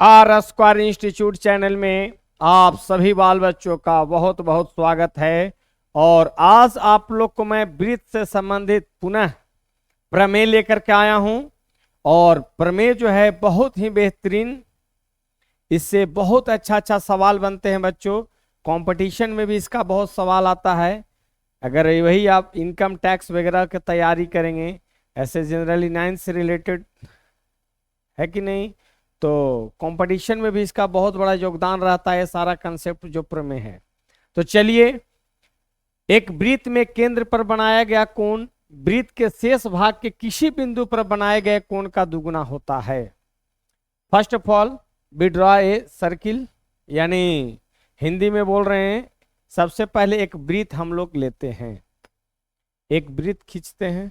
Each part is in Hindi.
आर स्क्वायर इंस्टीट्यूट चैनल में आप सभी बाल बच्चों का बहुत बहुत स्वागत है। और आज आप लोग को मैं वृत्त से संबंधित पुनः प्रमेय लेकर के आया हूं। और प्रमेय जो है बहुत ही बेहतरीन, इससे बहुत अच्छा अच्छा सवाल बनते हैं बच्चों। कंपटीशन में भी इसका बहुत सवाल आता है। अगर वही आप इनकम टैक्स वगैरह की तैयारी करेंगे, ऐसे जनरली 9 से रिलेटेड है कि नहीं, तो कंपटीशन में भी इसका बहुत बड़ा योगदान रहता है सारा कंसेप्ट जो प्रमेय है। तो चलिए, एक वृत्त में केंद्र पर बनाया गया कोण वृत्त के शेष भाग के किसी बिंदु पर बनाए गए कोण का दुगुना होता है। First of all we draw a circle, यानी हिंदी में बोल रहे हैं, सबसे पहले एक वृत्त हम लोग लेते हैं, एक वृत्त खींचते हैं।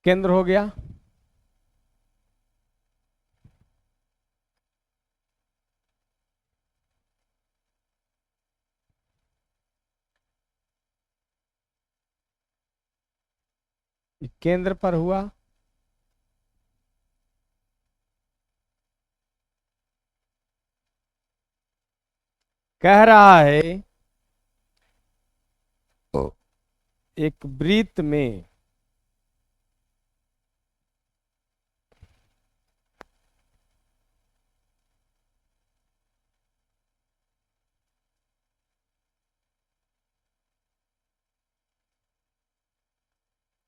केंद्र हो गया। केंद्र पर हुआ। कह रहा है एक वृत्त में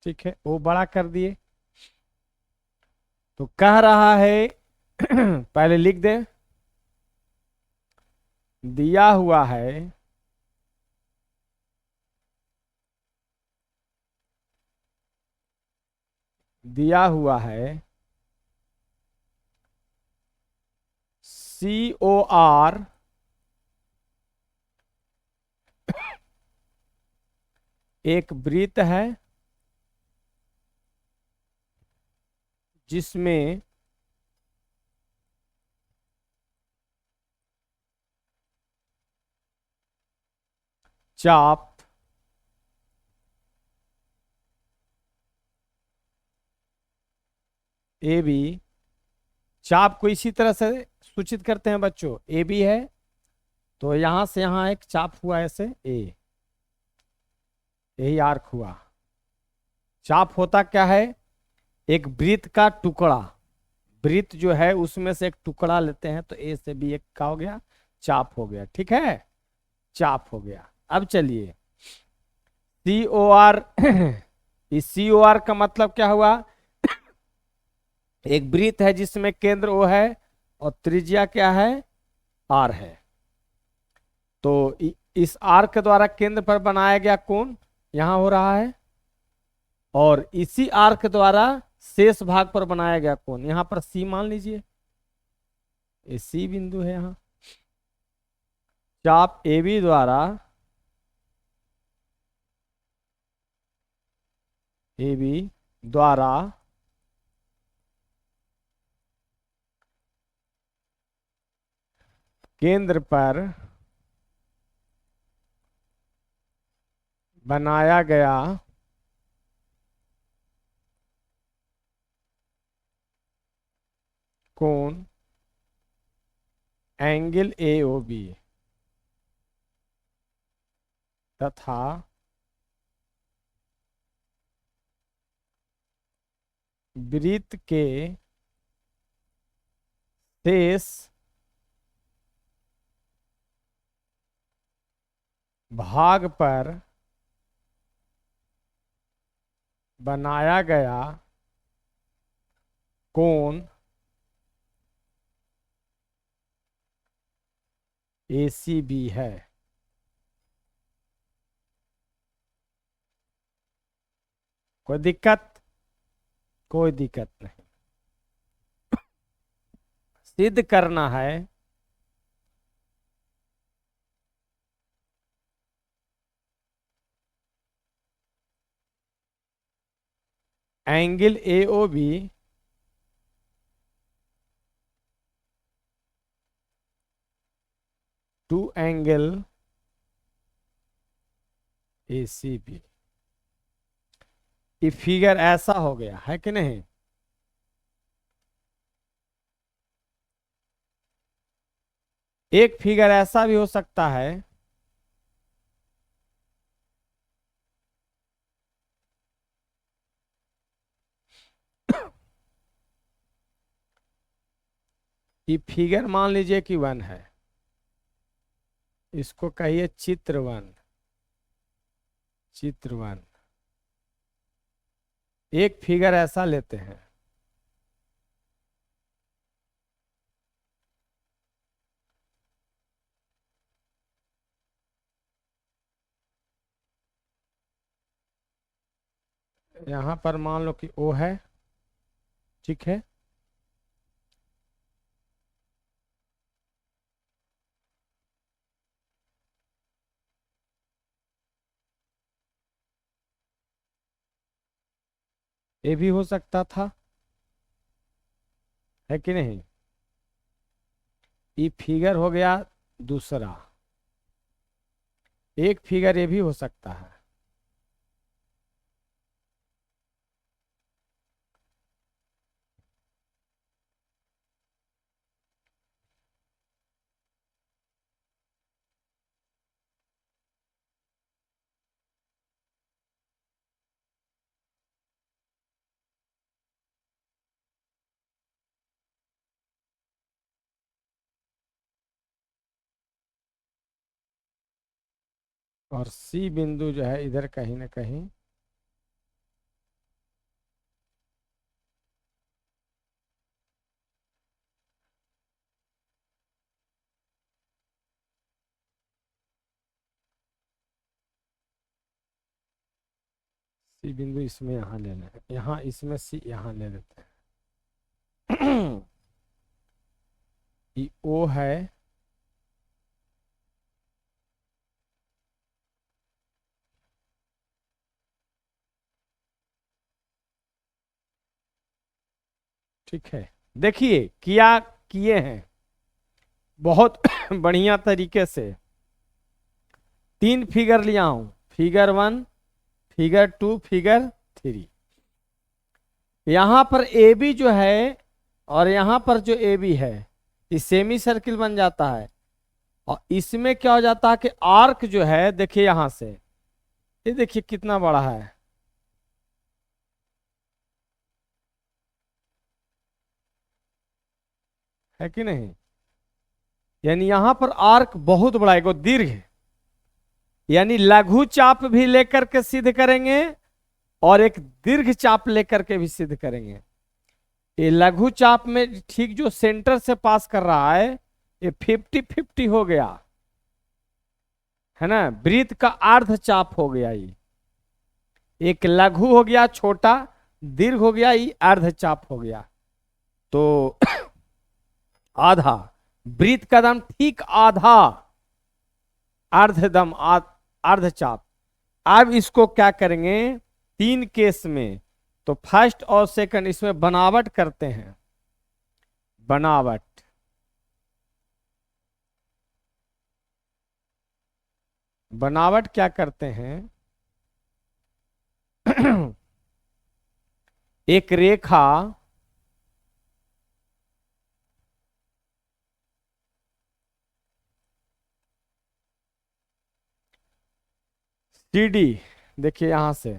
ठीक है, वो बड़ा कर दिए। तो कह रहा है पहले लिख दे, दिया हुआ है दिया हुआ है COR एक वृत्त है जिसमें चाप AB, चाप को इसी तरह से सूचित करते हैं बच्चों, AB है तो यहां से यहां एक चाप हुआ ऐसे A, यही आर्क हुआ। चाप होता क्या है? एक वृत्त का टुकड़ा, वृत्त जो है उसमें से एक टुकड़ा लेते हैं तो A से B एक का हो गया, चाप हो गया। ठीक है, चाप हो गया। अब चलिए COR इस COR का मतलब क्या हुआ? एक वृत्त है जिसमें केंद्र O है और त्रिज्या क्या है? R है। तो इस R के द्वारा केंद्र पर बनाया गया कोण यहां हो रहा है, और इसी R के द्वारा शेष भाग पर बनाया गया कोण यहां पर C मान लीजिए, ये C बिंदु है। यहां चाप AB द्वारा केंद्र पर बनाया गया कोण एंगल AOB तथा वृत्त के शेष भाग पर बनाया गया कोण ACB है। कोई दिक्कत? कोई दिक्कत नहीं। सिद्ध करना है angle AOB two angle ACB। ये फिगर ऐसा हो गया है कि नहीं? एक फिगर ऐसा भी हो सकता है, ये फिगर मान लीजिए कि 1 है, इसको कहिए चित्र 1। चित्र 1 एक फिगर ऐसा लेते हैं, यहां पर मान लो कि O है, ठीक है। ये भी हो सकता था, है कि नहीं? ये फिगर हो गया दूसरा। एक फिगर ये भी हो सकता है, और C बिंदु जो है इधर कहीं ना कहीं C बिंदु इसमें यहाँ ले लें, यहाँ इसमें C यहाँ ले लेते हैं। ये O है, ठीक है। देखिए किया किए हैं बहुत बढ़िया तरीके से। 3 फिगर लिया हूं, फिगर 1, फिगर 2, फिगर 3। यहां पर ए बी जो है और यहां पर जो ए बी है, ये सेमी सर्किल बन जाता है। और इसमें क्या हो जाता है कि आर्क जो है, देखिए यहां से ये देखिए कितना बड़ा है कि नहीं? यानी यहां पर आर्क बहुत बड़ा है, दीर्घ, यानी लघु चाप भी लेकर के सिद्ध करेंगे और एक दीर्घ चाप लेकर के भी सिद्ध करेंगे। ये लघु चाप में ठीक जो सेंटर से पास कर रहा है, ये 50-50 हो गया, है ना? वृत्त का अर्ध चाप हो गया ये। एक लघु हो गया छोटा, दीर्घ हो गया, ये अर्ध चाप हो गया। तो आधा वृत्त का दाम ठीक आधा, अर्धदम अर्धचाप। अब इसको क्या करेंगे 3 केस में? तो फर्स्ट और सेकंड इसमें बनावट करते हैं, बनावट। बनावट क्या करते हैं? एक रेखा CD, देखिए यहां से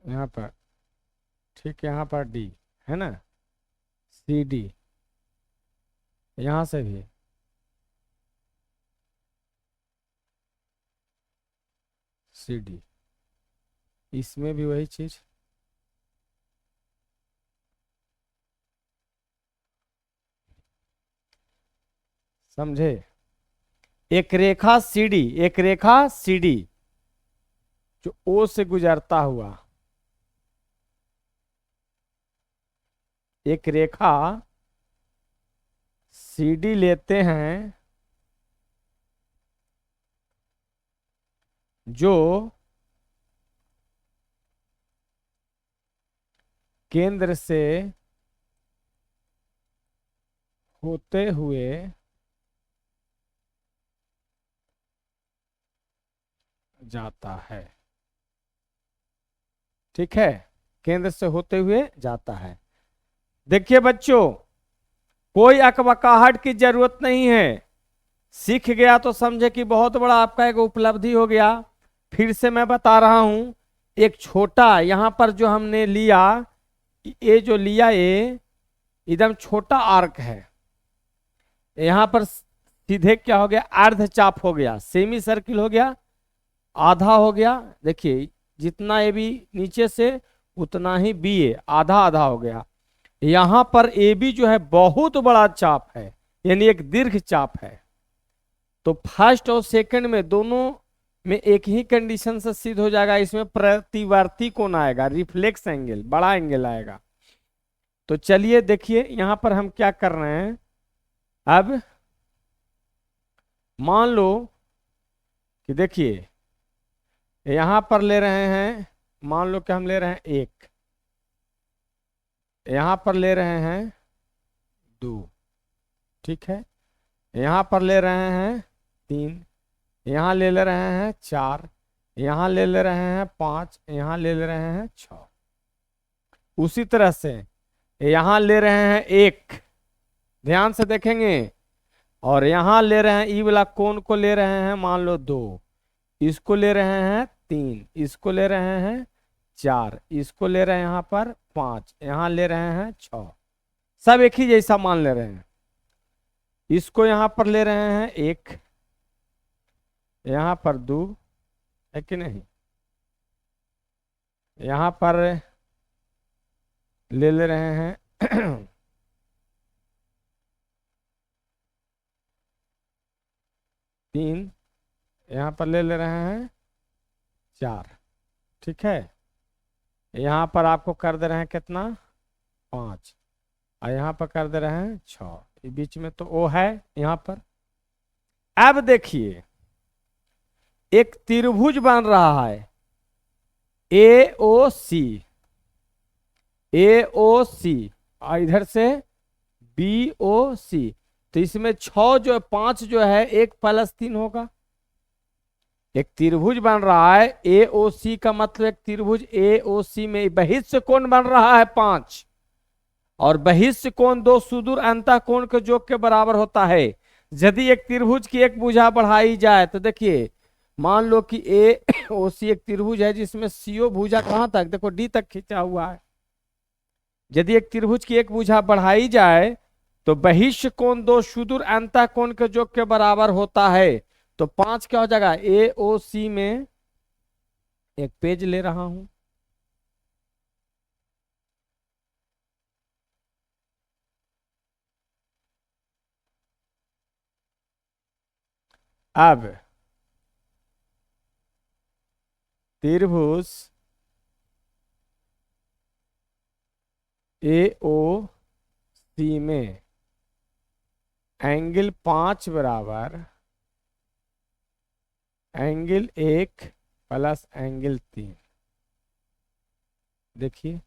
यहां पर, ठीक यहां पर D है ना, CD यहां से भी, CD इसमें भी वही चीज। समझे? एक रेखा CD, एक रेखा CD जो O से गुजरता हुआ, एक रेखा CD लेते हैं जो केंद्र से होते हुए जाता है। ठीक है, केंद्र से होते हुए जाता है। देखिए बच्चों, कोई अकबकाहट की जरूरत नहीं है। सीख गया तो समझे कि बहुत बड़ा आपका एक उपलब्धि हो गया। फिर से मैं बता रहा हूं, एक छोटा यहां पर जो हमने लिया, ये जो लिया ये एकदम छोटा आर्क है। यहां पर सीधे क्या हो गया, अर्ध चाप हो गया, सेमी सर्किल हो गया, आधा हो गया। देखिए जितना ए बी नीचे से उतना ही बी ए, आधा आधा हो गया। यहां पर ए बी जो है बहुत बड़ा चाप है, यानी एक दीर्घ चाप है। तो फर्स्ट और सेकंड में दोनों में एक ही कंडीशन से सिद्ध हो जाएगा, इसमें प्रतिवर्ती कोण आएगा, रिफ्लेक्स एंगल, बड़ा एंगल आएगा। तो चलिए देखिए यहां पर हम क्या कर रहे हैं। अब मान लो कि देखिए यहां पर ले रहे हैं, मान लो कि हम ले रहे हैं 1, यहां पर ले रहे हैं 2, ठीक है, यहां पर ले रहे हैं 3, यहां ले रहे हैं 4, यहां ले रहे हैं 5, यहां ले रहे हैं 6। उसी तरह से यहां ले रहे हैं 1, ध्यान से देखेंगे, और यहां ले रहे हैं ई वाला कोण को ले रहे हैं मान लो 2, इसको ले रहे हैं 3, इसको ले रहे हैं 4, इसको ले रहे हैं यहां पर 5, यहां ले रहे हैं 6, सब एक ही जैसा मान ले रहे हैं। इसको यहां पर ले रहे हैं 1, यहां पर 2, है कि नहीं, यहां पर ले रहे हैं 3, यहां पर ले रहे हैं 4, ठीक है, यहां पर आपको कर दे रहे हैं कितना, 5, और यहां पर कर दे रहे हैं 6, बीच में तो ओ है यहां पर। अब देखिए एक त्रिभुज बन रहा है ए ओ सी, ए ओ सी, और इधर से बी ओ सी। तो इसमें 6 जो है, 5 जो है 1 + 3 होगा। एक त्रिभुज बन रहा है ए ओ सी, का मतलब एक त्रिभुज ए ओ सी में बहिष्ठ कोण बन रहा है 5, और बहिष्ठ कोण 2 सुदूर अंतः कोण के योग के बराबर होता है। यदि एक त्रिभुज की एक भुजा बढ़ाई जाए तो देखिए, मान लो कि ए ओ सी एक त्रिभुज है जिसमें सीओ भुजा कहां तक, देखो डी तक खींचा हुआ है। यदि एक त्रिभुज की एक भुजा बढ़ाई जाए तो बहिष्ठ कोण 2 सुदूर अंतः कोण के योग के बराबर होता है। तो 5 क्या हो जाएगा, ए ओ सी में एक पेज ले रहा हूं, अब त्रिभुज ए ओ सी में एंगल 5 बराबर एंगल 1 + एंगल 3। देखिए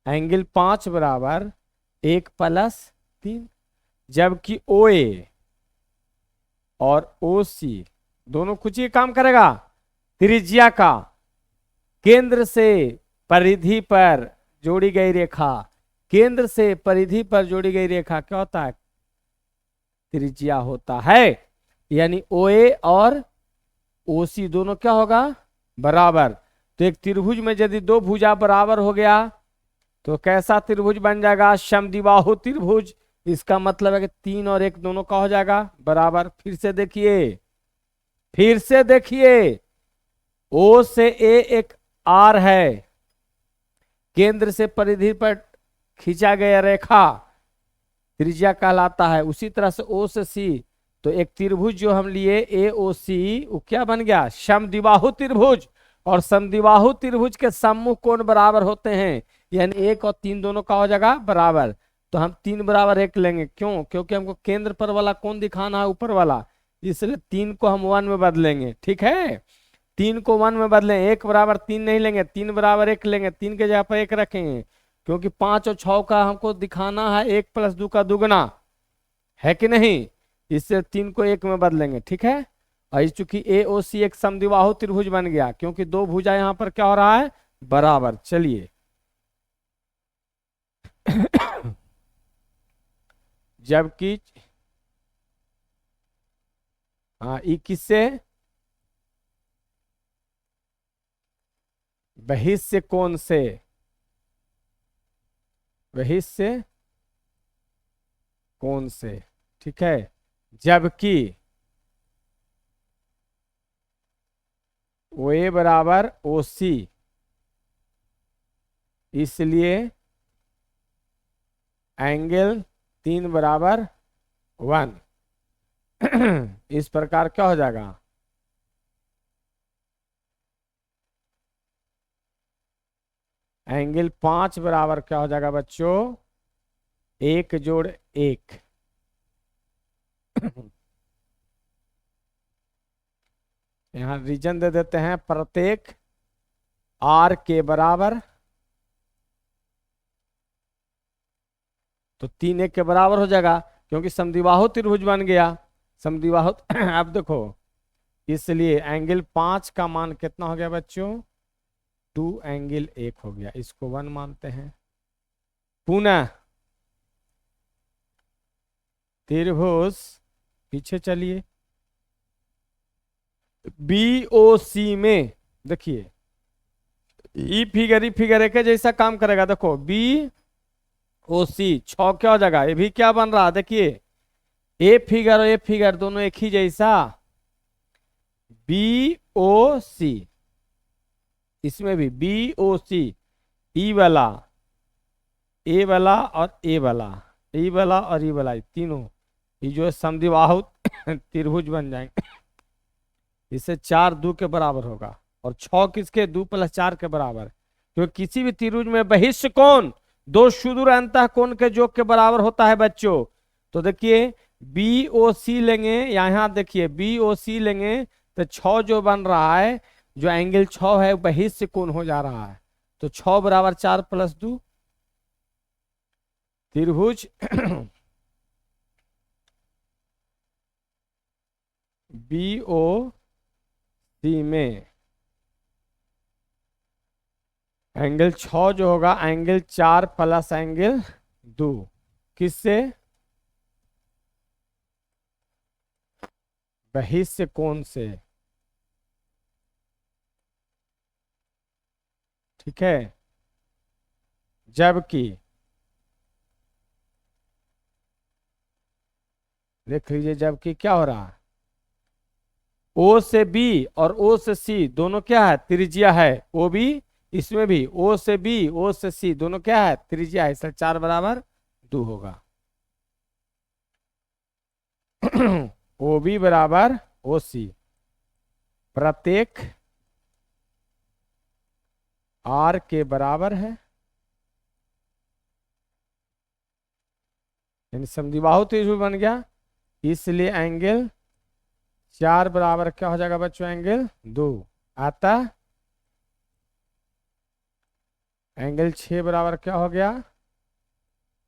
एंगल 5 बराबर 1 + 3, जबकि ओ ए और ओ सी दोनों कुछ ही काम करेगा। त्रिज्या का केंद्र से परिधि पर जोड़ी गई रेखा, केंद्र से परिधि पर जोड़ी गई रेखा क्या होता है, त्रिज्या होता है। यानी ओ ए और ओ सी दोनों क्या होगा, बराबर। तो एक त्रिभुज में यदि 2 भुजा बराबर हो गया तो कैसा त्रिभुज बन जाएगा, समद्विबाहु त्रिभुज। इसका मतलब है कि 3 और 1 दोनों का हो जाएगा बराबर। फिर से देखिए, फिर से देखिए, ओ से ए एक आर है, केंद्र से परिधि पर खींचा गया रेखा त्रिज्या कहलाता है। उसी तरह से ओ से सी, तो एक त्रिभुज जो हम लिए ए ओ सी, वो क्या बन गया, समद्विबाहु त्रिभुज। और समद्विबाहु त्रिभुज के सम्मुख कोण बराबर होते हैं, यानी 1 और 3 दोनों का हो जाएगा बराबर। तो हम 3 = 1 लेंगे, क्यों, क्योंकि हमको केंद्र पर वाला कोण दिखाना है, ऊपर वाला, इसलिए 3 को हम 1 में बदलेंगे। ठीक है, 3 को 1 में बदलें, 1 = 3 नहीं लेंगे, 3 = 1 लेंगे, 3 के जगह पर 1 रखेंगे। क्योंकि 5 और 6 का हमको दिखाना है 1 + 2 का दुगना, है कि नहीं। इससे 3 को 1 में बदलेंगे, ठीक है। और चूंकि ए ओ सी एक समद्विबाहु त्रिभुज बन गया, क्योंकि दो भुजा यहां पर क्या हो रहा है, बराबर। चलिए जबकि हाँ, ई किससे, बहिष्य कोण से, बहिष्य कोण से, ठीक है। जबकि ओ ए बराबर ओ सी, इसलिए एंगल 3 बराबर 1। इस प्रकार क्या हो जाएगा, एंगल 5 बराबर क्या हो जाएगा बच्चों, 1 जोड़ 1। यहां रीजन दे देते हैं, प्रत्येक आर के बराबर, तो 3 1 के बराबर हो जाएगा, क्योंकि समद्विबाहु त्रिभुज बन गया, समद्विबाहु। अब देखो, इसलिए एंगल 5 का मान कितना हो गया बच्चों, 2 एंगल 1 हो गया, इसको 1 मानते हैं। पुनः त्रिभुज, पीछे चलिए, BOC में देखिए, ई फिगर एक जैसा काम करेगा। देखो BOC 6 क्या हो जाएगा, ये भी क्या बन रहा है, देखिए ए फिगर और ए फिगर दोनों एक ही जैसा, BOC, इसमें भी BOC, ई वाला, ए वाला और ए वाला, ई वाला और ई वाला, तीनों ये जो है समद्विबाहु त्रिभुज बन जाएंगे। इससे 4 2 के बराबर होगा, और 6 किसके, 2 + 4 के बराबर। क्योंकि किसी भी त्रिभुज में बहिष्य कोण दो सुदूर अंतः कोण के योग के बराबर होता है बच्चों। तो देखिए BOC लेंगे, यहाँ देखिए BOC लेंगे तो 6 जो बन रहा है, जो एंगल 6 है बहिष्य कोण हो जा रहा है, तो 6 बराबर 4 + 2, त्रिभुज BOC में एंगल 6 जो होगा, एंगल 4 + एंगल 2, किससे, बहिष्य कोण से, ठीक है। जबकि देख लीजिए, जबकि क्या हो रहा है, O से B और O से C दोनों क्या है, त्रिज्या है, OB, इसमें भी O से B O से C दोनों क्या है, त्रिज्या है, इसलिए 4 बराबर 2 होगा। OB बराबर OC, प्रत्येक R के बराबर है, यानी समद्विबाहु त्रिभुज बन गया, इसलिए एंगल 4 बराबर क्या हो जाएगा बच्चों, एंगल 2 आता, एंगल 6 बराबर क्या हो गया,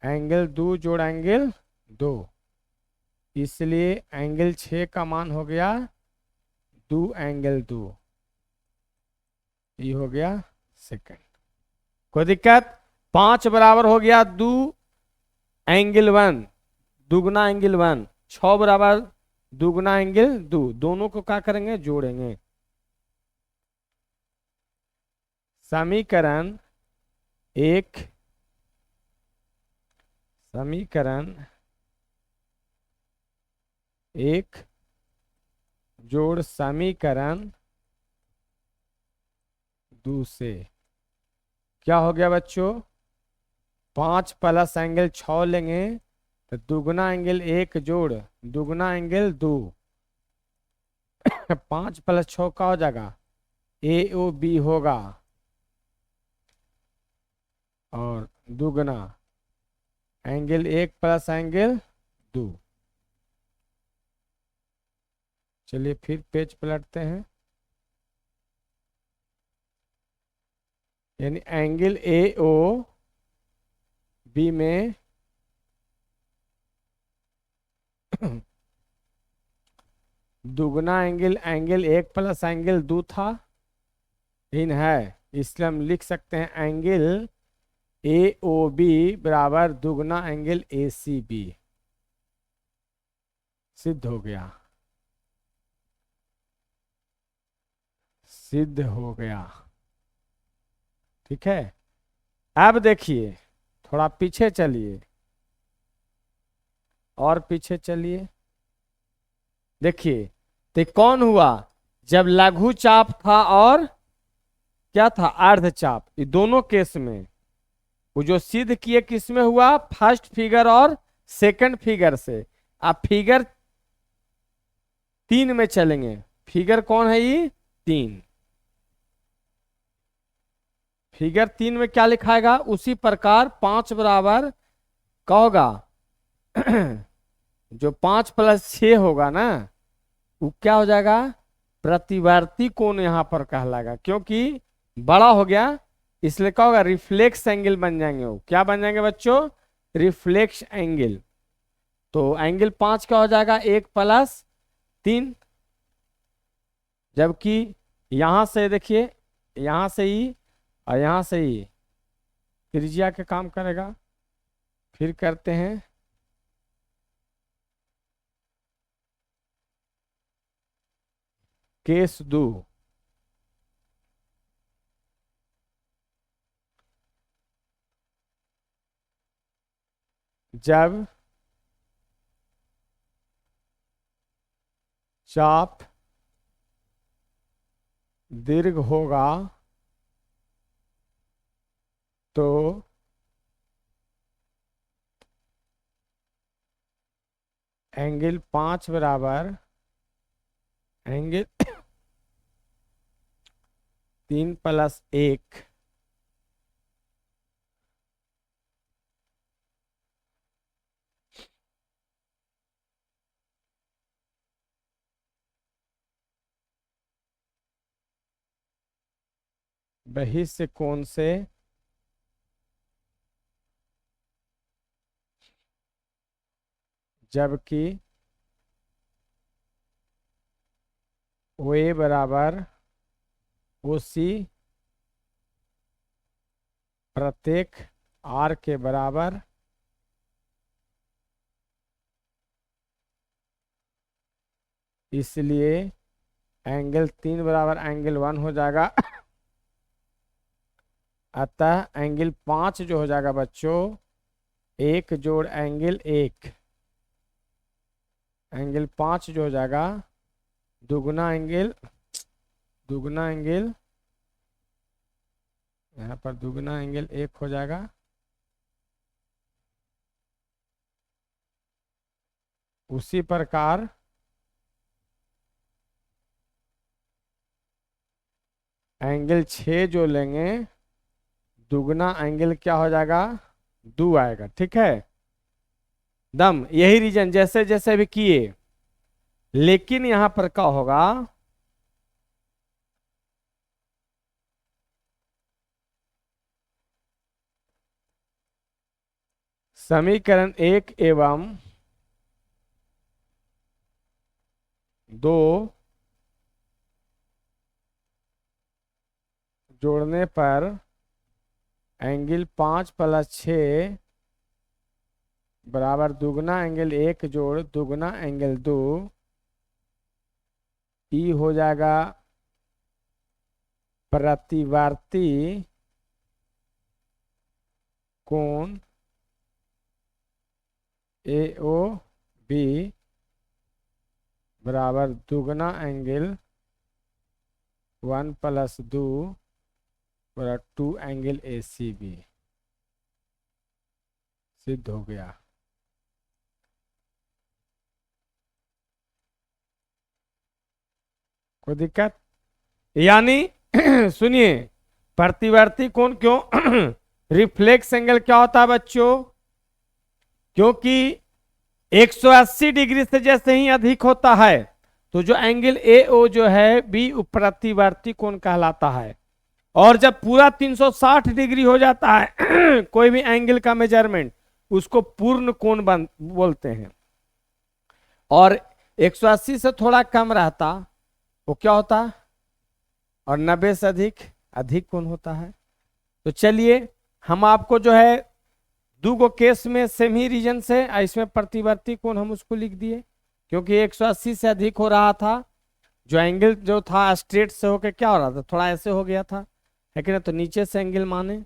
एंगल 2 जोड़ एंगल 2, इसलिए एंगल 6 का मान हो गया 2 एंगल 2, ये हो गया सेकंड। कोई दिक्कत, 5 बराबर हो गया 2 एंगल 1, दुगना एंगल 1, 6 बराबर दुगना एंगल 2, दोनों को क्या करेंगे, जोड़ेंगे। समीकरण 1, समीकरण 1 जोड़ समीकरण 2 से क्या हो गया बच्चों, 5 + एंगल 6 लेंगे तो दुगना एंगल 1 जोड़ दुगना एंगल 2, 5 + 6 का हो जाएगा, AOB होगा, और दुगना एंगल 1 + एंगल 2। चलिए फिर पेज पलटते हैं, यानी एंगल AO बी में दुगना एंगल एंगल 1 प्लस एंगल 2 था, इन है, इसलिए हम लिख सकते हैं एंगल ए ओ बी बराबर दुगना एंगल ए सी बी। सिद्ध हो गया, सिद्ध हो गया। ठीक है, अब देखिए थोड़ा पीछे चलिए, और पीछे चलिए, देखिए तो कौन हुआ, जब लघु चाप था और क्या था, अर्ध चाप, ये दोनों केस में वो जो सिद्ध किए किस में हुआ, फर्स्ट फिगर और सेकंड फिगर से। आप फिगर 3 में चलेंगे, फिगर कौन है ये 3, फिगर 3 में क्या लिखाएगा, उसी प्रकार 5 बराबर का होगा जो 5 प्लस 6 होगा ना, वो क्या हो जाएगा, प्रतिवर्ती कोण यहां पर कहलाएगा, क्योंकि बड़ा हो गया, इसलिए क्या होगा, रिफ्लेक्स एंगल बन जाएंगे। वो क्या बन जाएंगे बच्चों, रिफ्लेक्स एंगल। तो एंगल 5 क्या हो जाएगा, 1 प्लस 3, जबकि यहां से देखिए, यहां से ही और यहां से ही त्रिज्या के काम करेगा। फिर करते हैं केस 2, जब चाप दीर्घ होगा तो एंगल 5 बराबर एंगल 3 प्लस 1 बहिष्य कोण से जबकि ओ ए बराबर ओ सी प्रत्येक आर के बराबर, इसलिए एंगल 3 बराबर एंगल 1 हो जाएगा। अतः एंगल 5 जो हो जाएगा बच्चों, 1 जोड़ एंगल 1, एंगल 5 जो हो जाएगा दुगना एंगल, दुगना एंगल, यहाँ पर दुगना एंगल 1 हो जाएगा, उसी प्रकार एंगल 6 जो लेंगे दुगना एंगल क्या हो जाएगा, 2 आएगा। ठीक है, दम यही रीजन जैसे जैसे भी किए, लेकिन यहां पर क्या होगा, समीकरण 1 एवं 2 जोड़ने पर एंगल 5 प्लस 6 बराबर दुगना एंगल 1 जोड़ दुगना एंगल 2, ई हो जाएगा प्रतिवर्ती कोण ए ओ बी बराबर दुगना एंगल 1 प्लस 2 बराबर 2 एंगल ए सी बी। सिद्ध हो गया। कोई दिक्कत, यानी सुनिए, प्रतिवर्ती कोण क्यों रिफ्लेक्स एंगल क्या होता है बच्चों, क्योंकि 180 डिग्री से जैसे ही अधिक होता है तो जो एंगल ए ओ जो है बी प्रतिवर्ती कोण कहलाता है, और जब पूरा 360 डिग्री हो जाता है कोई भी एंगल का मेजरमेंट, उसको पूर्ण कोण बन बोलते हैं। और 180 से थोड़ा कम रहता वो क्या होता, और 90 से अधिक अधिक कोण होता है। तो चलिए हम आपको जो है दो गो केस में सेम ही रीजन से इसमें प्रतिवर्ती कोण हम उसको लिख दिए, क्योंकि 180 से अधिक हो रहा था, जो एंगल जो था स्ट्रेट से होके क्या हो रहा था, थोड़ा ऐसे हो गया था, है कि ना, तो नीचे से एंगल माने,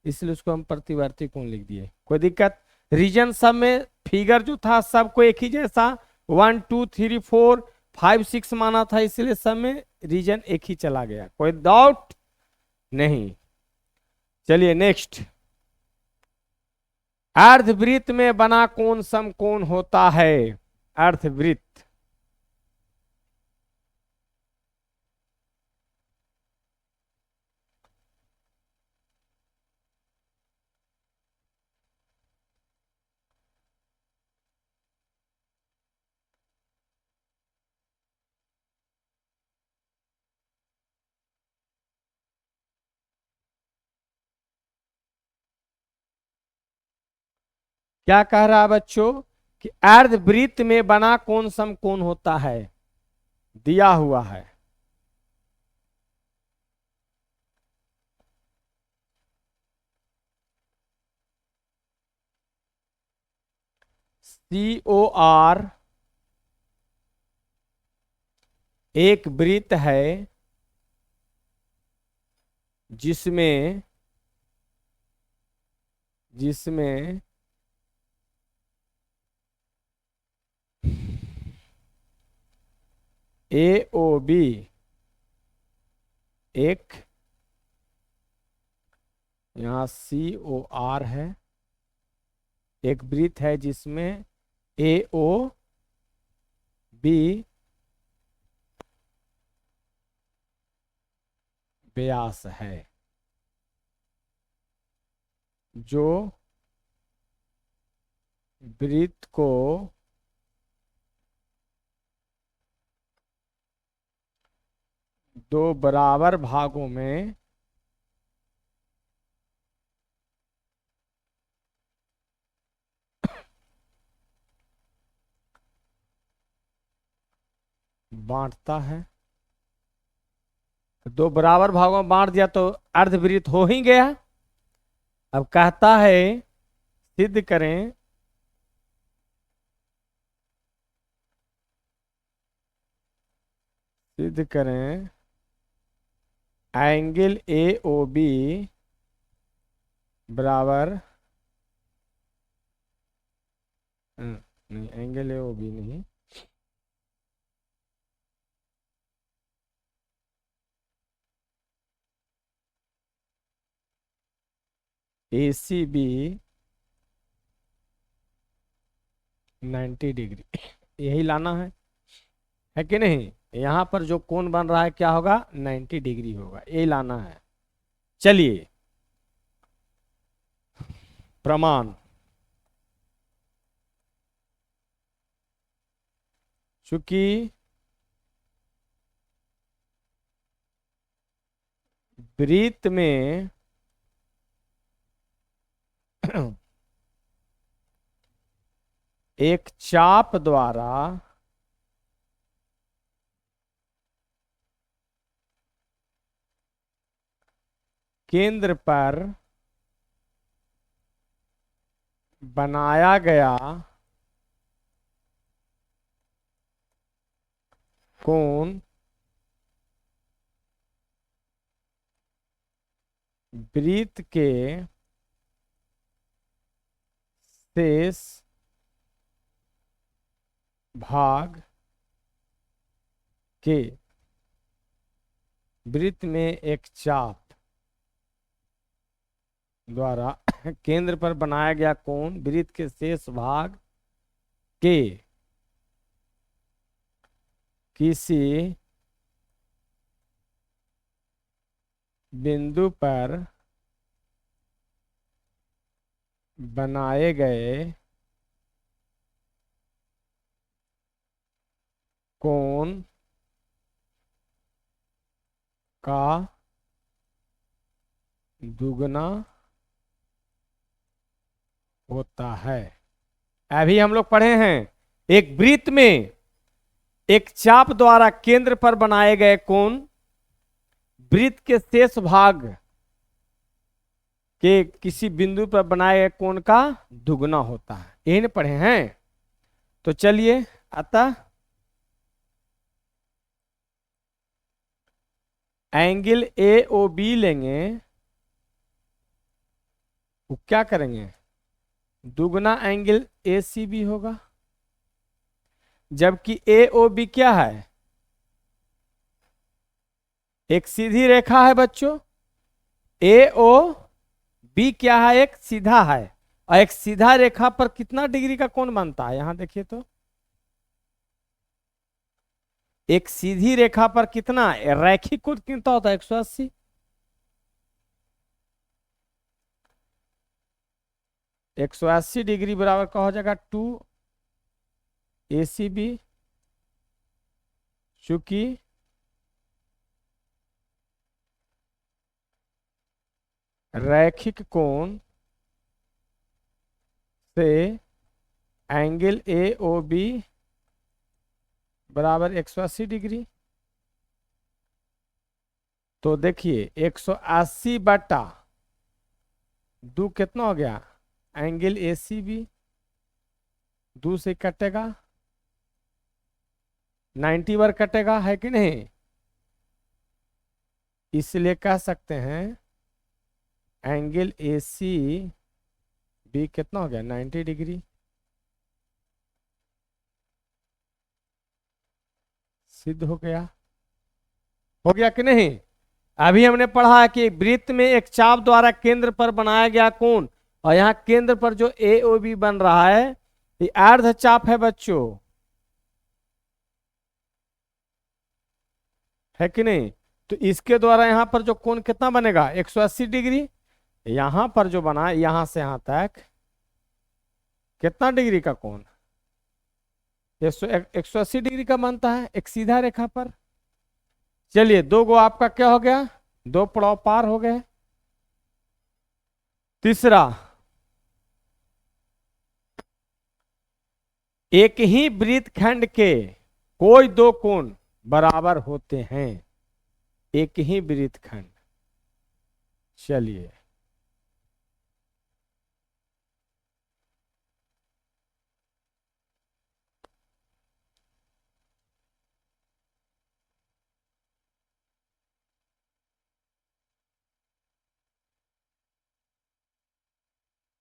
इसलिए उसको हम प्रतिवर्ती कोण लिख दिए। कोई दिक्कत? रीजन सब में फिगर जो था सबको एक ही जैसा 1 2 3 4 5 6 माना था, इसलिए सब में रीजन एक ही चला गया। कोई डाउट नहीं? चलिए नेक्स्ट, अर्धवृत्त में बना कोण समकोण होता है। अर्धवृत्त, क्या कह रहा है बच्चों कि अर्धवृत्त में बना कोण समकोण होता है, दिया हुआ है। COR एक वृत्त है जिसमें जिसमें AOB एक, यहाँ COR है, एक वृत्त है जिसमें AOB व्यास है, जो वृत्त को दो बराबर भागों में बांटता है। तो दो बराबर भागों में बांट दिया तो अर्धवृत्त हो ही गया। अब कहता है सिद्ध करें सिद्ध करें एंगल AOB बराबर, नहीं एंगल AOB नहीं, ACB 90 डिग्री, यही लाना है कि नहीं? यहां पर जो कोण बन रहा है क्या होगा, 90 डिग्री होगा, यही लाना है। चलिए प्रमाण, चूंकि वृत्त में एक चाप द्वारा केंद्र पर बनाया गया कोण वृत्त के शेष भाग के, वृत्त में एक चाप द्वारा केंद्र पर बनाया गया कोण वृत्त के शेष भाग के किसी बिंदु पर बनाए गए कोण का दुगना होता है। अभी हम लोग पढ़े हैं एक वृत्त में एक चाप द्वारा केंद्र पर बनाए गए कोण वृत्त के शेष भाग के किसी बिंदु पर बनाए गए कोण का दुगना होता है। यही न पढ़े हैं। तो चलिए अतः एंगल ए ओ बी लेंगे, वो क्या करेंगे, दुगना एंगल ए सी बी होगा। जबकि ए ओ बी क्या है, एक सीधी रेखा है बच्चों। ए ओ बी क्या है, एक सीधा है। और एक सीधा रेखा पर कितना डिग्री का कोण बनता है, यहां देखिए तो एक सीधी रेखा पर कितना रैखिक कोण कितना होता है, 180। 180 डिग्री बराबर का हो जाएगा 2 ACB, चूंकि रैखिक कोण से एंगल ए ओ बी बराबर 180 डिग्री। तो देखिए 180 बटा 2 कितना हो गया, एंगल ए सी बी, 2 से कटेगा 90 बार कटेगा, है कि नहीं। इसलिए कह सकते हैं एंगल ए सी बी कितना हो गया, 90 डिग्री। सिद्ध हो गया कि नहीं। अभी हमने पढ़ा कि वृत्त में एक चाप द्वारा केंद्र पर बनाया गया कोण, और यहां केंद्र पर जो ए ओ बी बन रहा है ये अर्ध चाप है बच्चों, है कि नहीं। तो इसके द्वारा यहां पर जो कोण कितना बनेगा, 180 डिग्री। यहां पर जो बना यहां से यहां तक कितना डिग्री का कोण, 180 डिग्री का बनता है एक सीधा रेखा पर। चलिए दो गो आपका क्या हो गया, दो पड़ाव पार हो गए। तीसरा, एक ही वृत्तखंड के कोई दो कोण बराबर होते हैं, एक ही वृत्तखंड। चलिए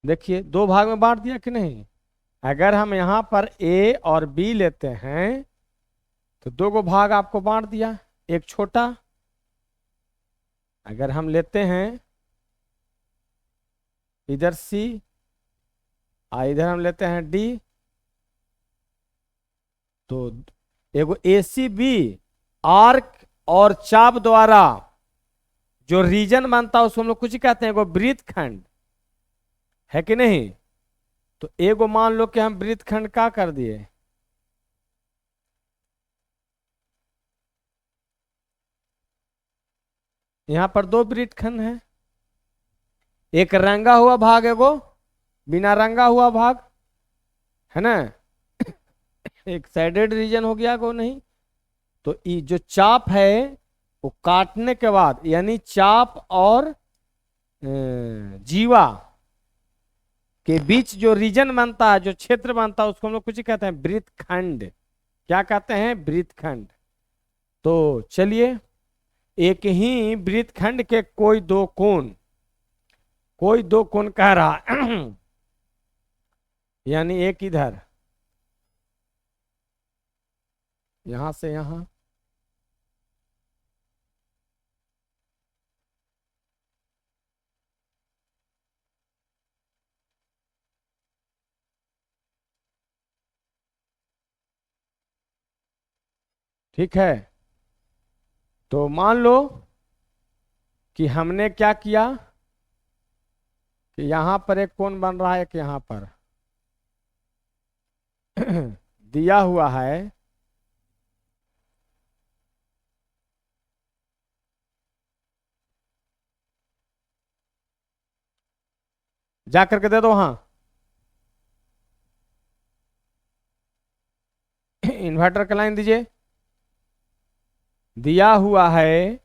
देखिए दो भाग में बांट दिया कि नहीं। अगर हम यहां पर ए और बी लेते हैं तो दो गो भाग आपको बांट दिया, एक छोटा। अगर हम लेते हैं इधर सी और इधर हम लेते हैं डी, तो एगो ए सी बी आर्क और चाप द्वारा जो रीजन बनता है उसको हम लोग कुछ कहते हैं एगो वृत्तखंड, है कि नहीं। तो एगो मान लो कि हम वृत्तखंड का कर दिए, यहां पर दो वृत्तखंड है, एक रंगा हुआ भाग एगो बिना रंगा हुआ भाग, है ना। एक साइडेड रीजन हो गया को नहीं। तो ये जो चाप है वो काटने के बाद यानी चाप और जीवा के बीच जो रीजन बनता है, जो क्षेत्र बनता है उसको हम लोग कुछ कहते हैं वृत्तखंड। क्या कहते हैं, वृत्तखंड। तो चलिए एक ही वृत्तखंड के कोई दो कोण कह रहा यानी एक इधर यहां से यहां, ठीक है। तो मान लो कि हमने क्या किया कि यहां पर एक कोण बन रहा है, एक यहां पर दिया हुआ है जा करके दे दो वहां। इन्वर्टर का लाइन दीजिए। दिया हुआ है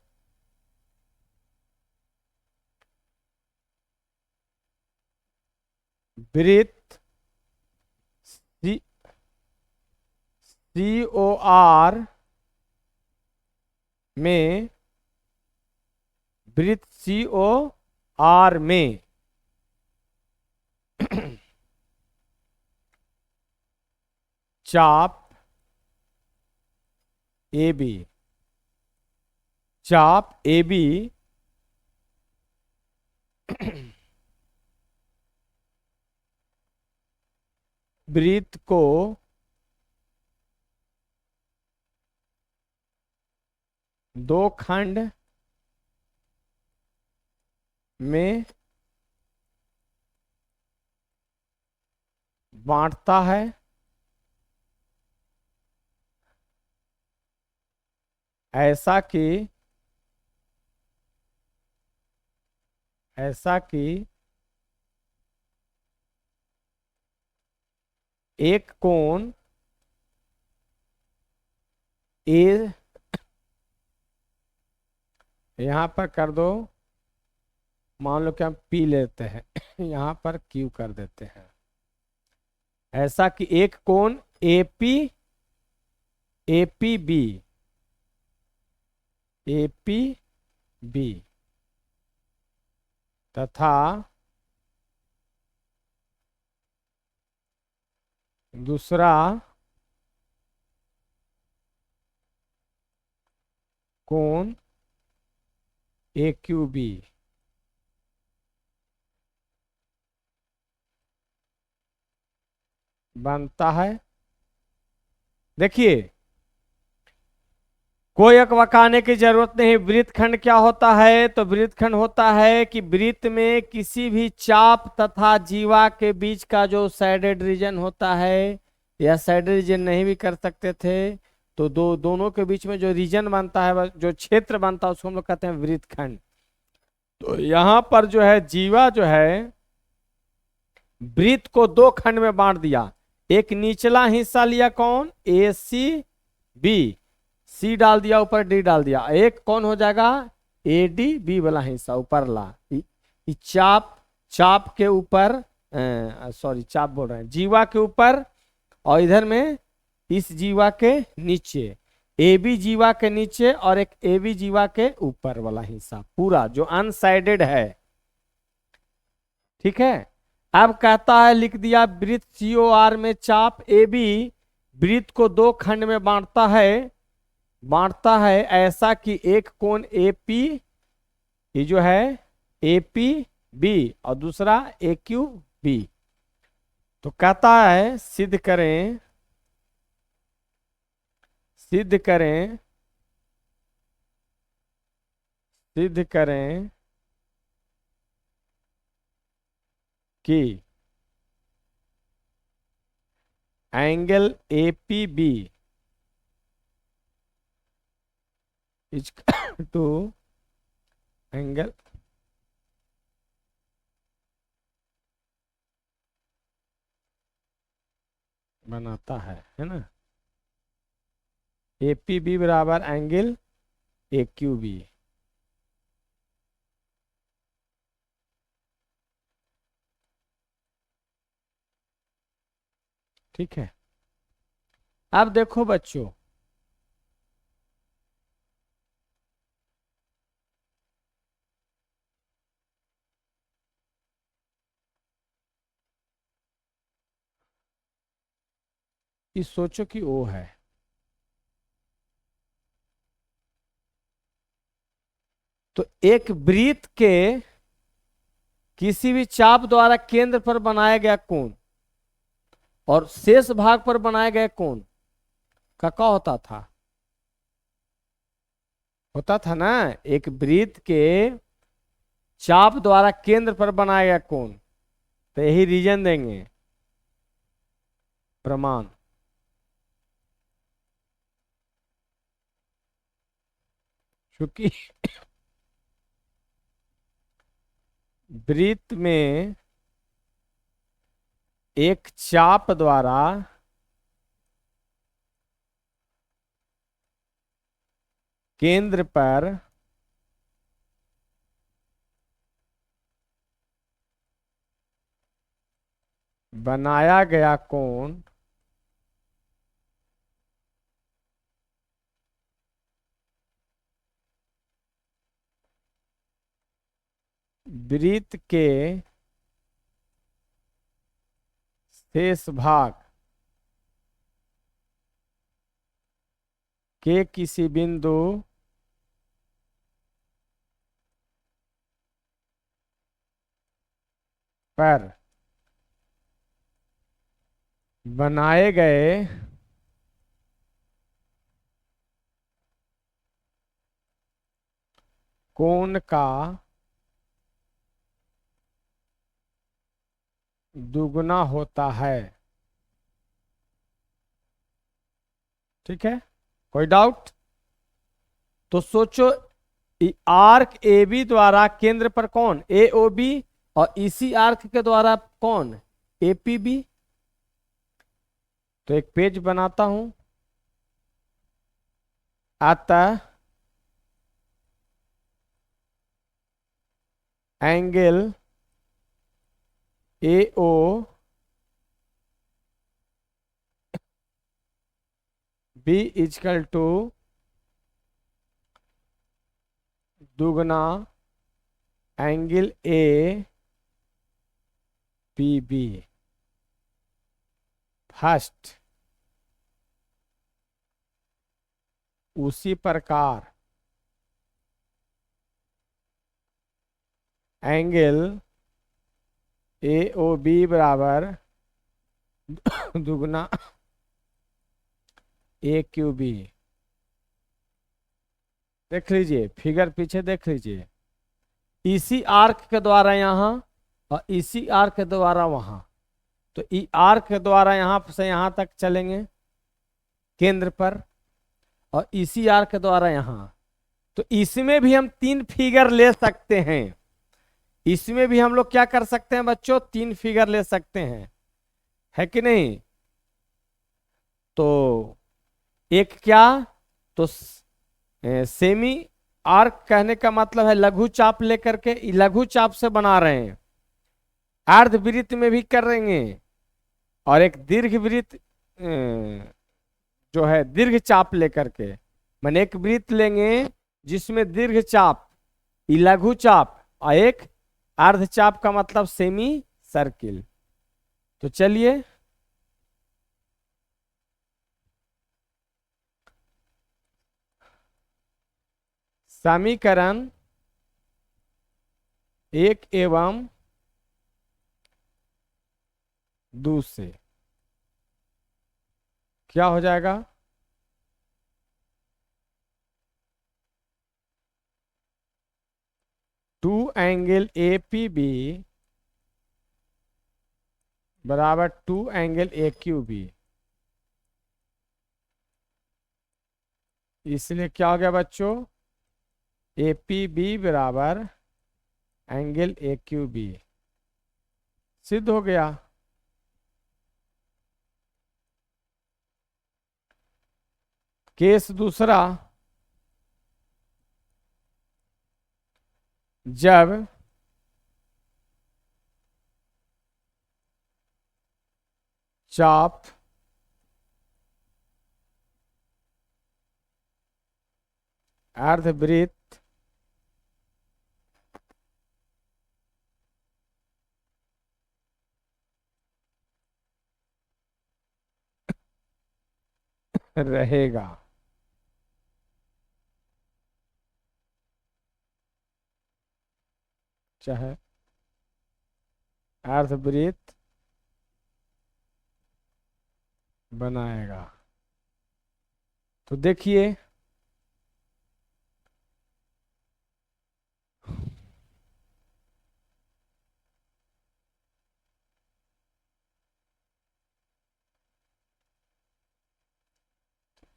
वृत्त COR में, वृत्त COR में चाप AB, चाप AB वृत्त को दो खंड में बांटता है, ऐसा कि एक कोण ए, यहां पर कर दो, मान लो कि हम P लेते हैं यहां पर Q कर देते हैं, ऐसा कि एक कोण APB तथा दूसरा कोण AQB बनता है। देखिए, कोई अकबकाने की जरूरत नहीं। वृत्तखंड क्या होता है? तो वृत्तखंड होता है कि वृत्त में किसी भी चाप तथा जीवा के बीच का जो साइडेड रीजन होता है, या साइडेड रीजन नहीं भी कर सकते थे, तो दोनों के बीच में जो रीजन बनता है, जो क्षेत्र बनता है, उसको हम लोग कहते हैं वृत्तखंड। तो यहाँ पर जो है जीवा जो है वृत्त को दो खंड में बांट दिया। एक निचला हिस्सा लिया, कौन? ACB, C डाल दिया, ऊपर D डाल दिया। एक कौन हो जाएगा? ADB वाला हिस्सा ऊपर ला। चाप के ऊपर, सॉरी चाप बोल रहे हैं, जीवा के ऊपर, और इधर में इस जीवा के नीचे, AB जीवा के नीचे और एक AB जीवा के ऊपर वाला हिस्सा पूरा जो अनसाइडेड है। ठीक है। अब कहता है, लिख दिया, वृत्त COR में चाप AB वृत्त को दो खंड में बांटता है ऐसा कि एक कोण AP, ये जो है APB, और दूसरा AQB। तो कहता है सिद्ध करें कि angle APB is two angle बनाता है ना, APB बराबर एंगल AQB। ठीक है। अब देखो बच्चों, इस सोचो कि O है, तो एक वृत्त के किसी भी चाप द्वारा केंद्र पर बनाया गया कोण और शेष भाग पर बनाया गया कोण का क्या होता था ना, एक वृत्त के चाप द्वारा केंद्र पर बनाया गया कोण, तो यही रीजन देंगे प्रमाण। क्योंकि वृत्त में एक चाप द्वारा केंद्र पर बनाया गया कोण वृत्त के शेष भाग के किसी बिंदु पर बनाए गए कोण का दुगुना होता है। ठीक है, कोई डाउट? तो सोचो, आर्क ए बी द्वारा केंद्र पर कौन ए ओ बी, और इसी आर्क के द्वारा कौन ए पी बी। तो एक पेज बनाता हूं। अतः angle A O B is equal to दुगना angle A P B. First, उसी प्रकार एंगल ए ओ बी बराबर दुगना ए क्यू बी। देख लीजिए फिगर, पीछे देख लीजिए, इसी आर्क के द्वारा यहां और इसी आर्क के द्वारा वहां। तो ई आर्क के द्वारा यहां से यहां तक चलेंगे केंद्र पर, और इसी आर्क के द्वारा यहां। तो इसमें भी हम 3 फिगर ले सकते हैं। इसमें भी हम लोग क्या कर सकते हैं बच्चों, 3 फिगर ले सकते हैं, है कि नहीं? तो एक क्या, तो सेमी आर्क कहने का मतलब है लघु चाप लेकर के, लघु चाप से बना रहे हैं। अर्धवृत्त में भी करेंगे, और एक दीर्घ वृत्त जो है दीर्घ चाप लेकर के, मैंने एक वृत्त लेंगे जिसमें दीर्घ चाप लघु चाप और एक अर्ध चाप का मतलब सेमी सर्किल। तो चलिए समीकरण 1 एवं 2 से क्या हो जाएगा, two angle A P B बराबर 2 एंगल ए क्यू बी। इसलिए क्या हो गया बच्चों, ए पी बी बराबर एंगल ए क्यू बी सिद्ध हो गया। केस दूसरा, जब चाप अर्धवृत्त रहेगा। चाहे अर्धवृत्त बनाएगा। तो देखिए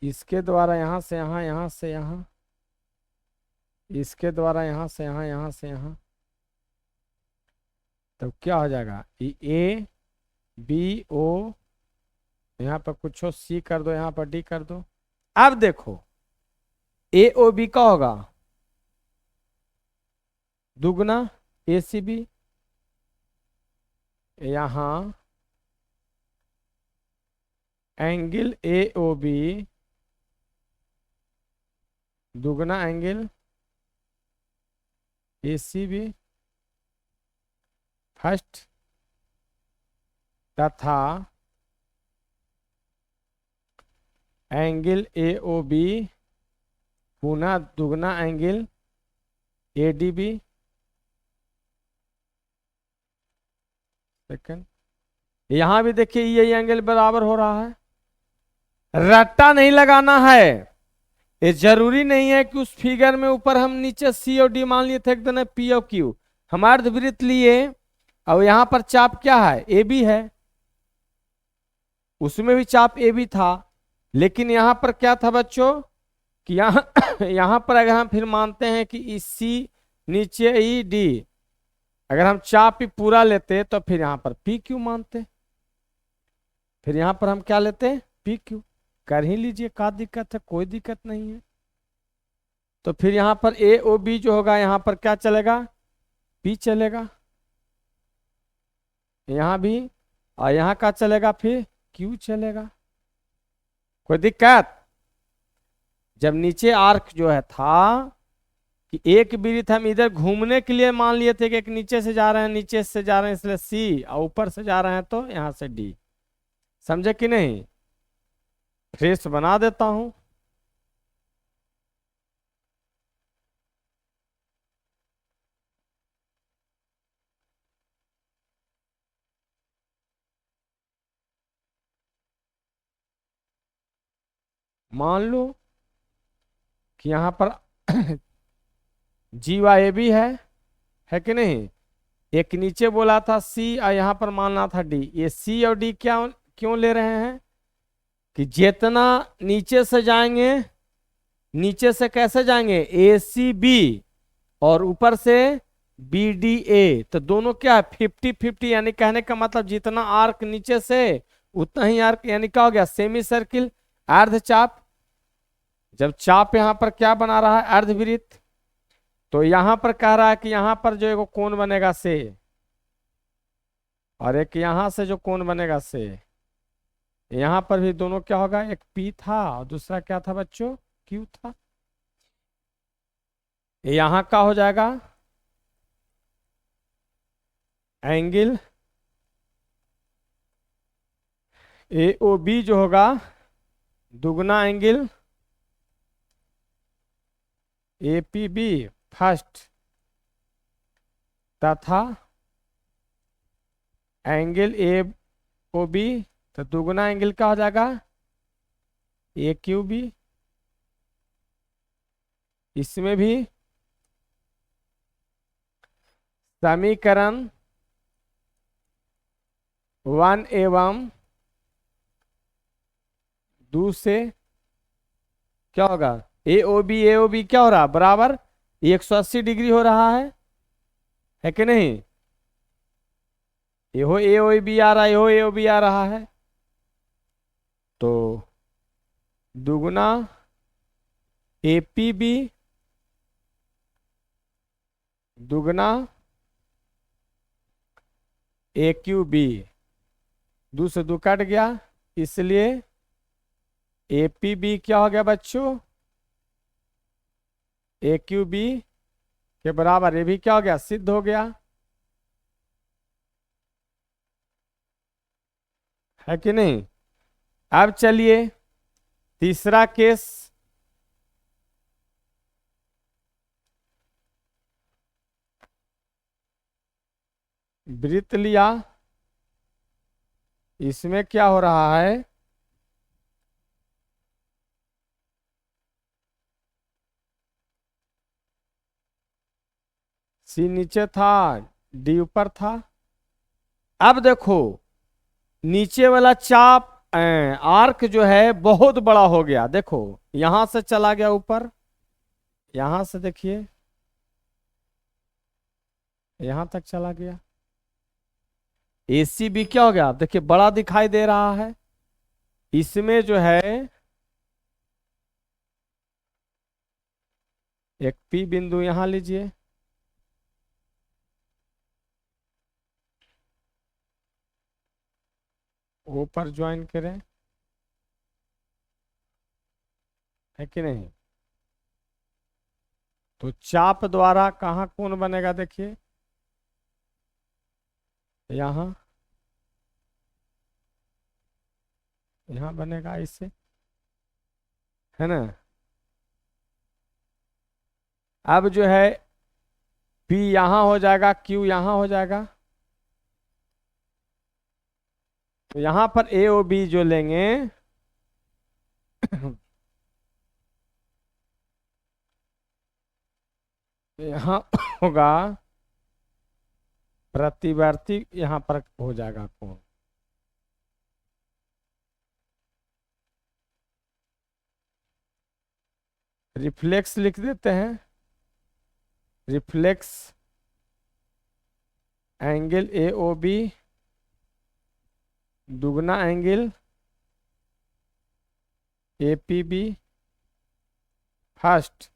इसके द्वारा यहां से यहां, यहां से यहां, इसके द्वारा यहां से यहां, यहां से यहां, तब क्या हो जाएगा, ये बी ओ, यहाँ पर कुछ हो, सी कर दो, यहाँ पर डी कर दो। अब देखो ए ओ बी का होगा दुगना ए सी बी, यहाँ एंगल ए ओ बी दुगना angle A C B first तथा एंगल ए ओ बी पुनः दुगना angle A D B second. यहां भी देखिए ये एंगल बराबर हो रहा है। रट्टा नहीं लगाना है, ये जरूरी नहीं है कि उस फिगर में ऊपर हम नीचे सी और डी मान लिए थे, एक दिन पी और क्यू, हम अर्धवृत्त लिए और यहाँ पर चाप क्या है ए बी है, उसमें भी चाप ए बी था, लेकिन यहाँ पर क्या था बच्चों कि यहाँ यहाँ पर अगर हम फिर मानते हैं कि सी नीचे ई डी, अगर हम चाप ही पूरा लेते तो फिर यहाँ पर पी क्यू मानते, फिर यहाँ पर हम क्या लेते पी क्यू, कर ही लीजिए, क्या दिक्कत है, कोई दिक्कत नहीं है। तो फिर यहाँ पर ए ओ बी जो होगा यहाँ पर क्या चलेगा पी चलेगा, यहाँ भी, और यहाँ का चलेगा फिर क्यू चलेगा, कोई दिक्कत। जब नीचे आर्क जो है था कि एक वृत्त हम इधर घूमने के लिए मान लिए थे कि एक नीचे से जा रहे हैं, नीचे से जा रहे हैं इसलिए सी, और ऊपर से जा रहे हैं तो यहां से डी, समझे कि नहीं। फ्रेश बना देता हूं, मान लो कि यहां पर जी वाई भी है कि नहीं, एक नीचे बोला था सी और यहां पर मानना था डी, ये सी और डी क्या क्यों ले रहे हैं कि जितना नीचे से जाएंगे, नीचे से कैसे जाएंगे ए सी बी और ऊपर से बी डी ए, तो दोनों क्या है 50-50, यानी कहने का मतलब जितना आर्क नीचे से उतना ही आर्क, यानी क्या हो गया सेमी सर्किल अर्धचाप। जब चाप यहां पर क्या बना रहा है अर्धवृत्त, तो यहां पर कह रहा है कि यहां पर जो एक कोण बनेगा से, और एक यहां से जो कोण बनेगा से, यहां पर भी दोनों क्या होगा, एक पी था और दूसरा क्या था बच्चों क्यू था, यहां का हो जाएगा एंगल ए ओ बी जो होगा दुगना angle A P B first तथा एंगल ए ओ बी, तो दुगना एंगल का हो जाएगा ए क्यू बी, इसमें भी समीकरण 1 एवं 2 से क्या होगा ए ओ बी क्या हो रहा है बराबर 180 डिग्री हो रहा है कि नहीं, ये हो ए ओ बी आ रहा है, ये हो ए ओ बी आ रहा है, तो दुगना ए पी बी दुगना ए क्यू बी, 2 से 2 कट गया, इसलिए ए पी बी क्या हो गया बच्चों ए क्यू बी के बराबर, ये भी क्या हो गया सिद्ध हो गया, है कि नहीं। अब चलिए तीसरा केस, वृत्त लिया, इसमें क्या हो रहा है सी नीचे था डी ऊपर था। अब देखो नीचे वाला चाप आर्क जो है बहुत बड़ा हो गया, देखो यहां से चला गया ऊपर, यहां से देखिए यहां तक चला गया, ACB क्या हो गया, देखिए बड़ा दिखाई दे रहा है। इसमें जो है एक P बिंदु यहां लीजिए, O पर ज्वाइन करें, है कि नहीं। तो चाप द्वारा कहाँ कोण बनेगा, देखिए यहां, यहां बनेगा इससे, है ना। अब जो है P यहां हो जाएगा, Q यहां हो जाएगा। तो यहां पर AOB जो लेंगे यहां होगा प्रतिवर्ती, यहां पर हो जाएगा कोण। रिफ्लेक्स लिख देते हैं, रिफ्लेक्स एंगल AOB दुगना एंगल APB फर्स्ट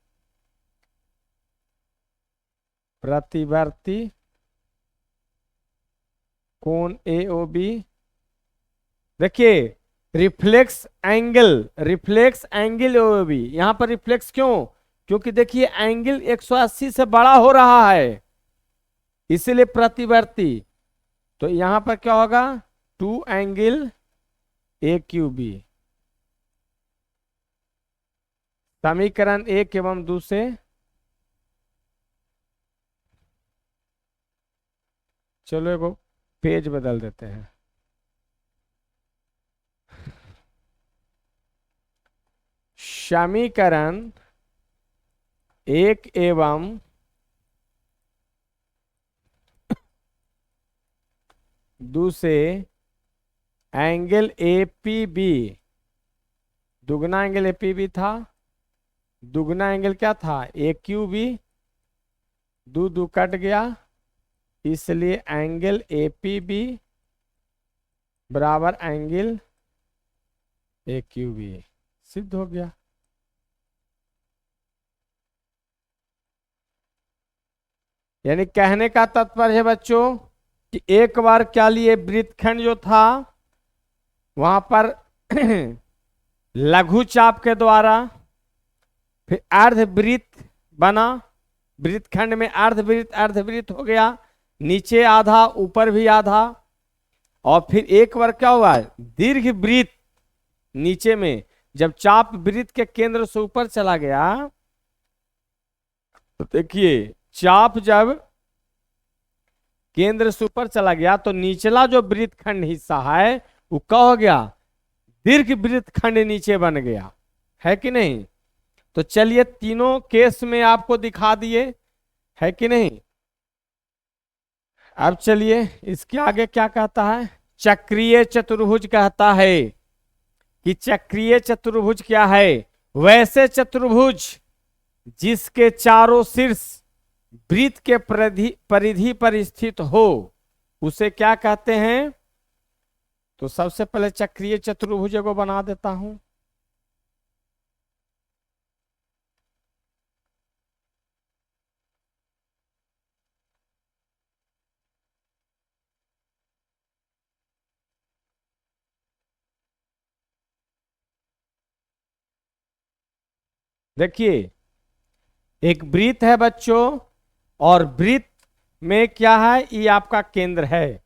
प्रतिवर्ती कोण AOB। देखिए रिफ्लेक्स एंगल AOB, यहां पर रिफ्लेक्स क्यों, क्योंकि देखिए एंगल 180 से बड़ा हो रहा है, इसीलिए प्रतिवर्ती। तो यहां पर क्या होगा, 2 एंगल AQB। समीकरण 1 एवं 2 से, चलो एगो पेज बदल देते हैं। समीकरण 1 एवं 2 से एंगल APB, दुगना एंगल APB था, दुगना एंगल क्या था AQB, दो दो कट गया, इसलिए एंगल APB बराबर एंगल AQB सिद्ध हो गया। यानी कहने का तात्पर्य है बच्चों कि एक बार क्या लिए, वृत्तखंड जो था वहां पर लघु चाप के द्वारा, फिर अर्धवृत्त बना, वृत्तखंड में अर्धवृत्त हो गया, नीचे आधा ऊपर भी आधा, और फिर एक बार क्या हुआ, दीर्घ वृत्त नीचे में, जब चाप वृत्त के केंद्र से ऊपर चला गया, तो देखिए चाप जब केंद्र से ऊपर चला गया तो निचला जो वृत्तखंड हिस्सा है वो क्या हो गया, दीर्घ वृत्तखंड नीचे बन गया, है कि नहीं। तो चलिए तीनों केस में आपको दिखा दिए, है कि नहीं। अब चलिए इसके आगे क्या कहता है, चक्रीय चतुर्भुज कहता है कि चक्रीय चतुर्भुज क्या है, वैसे चतुर्भुज जिसके चारों शीर्ष वृत्त के परिधि पर स्थित हो उसे क्या कहते हैं। तो सबसे पहले चक्रीय चतुर्भुज को बना देता हूं। देखिए एक वृत्त है बच्चों, और वृत्त में क्या है, ये आपका केंद्र है।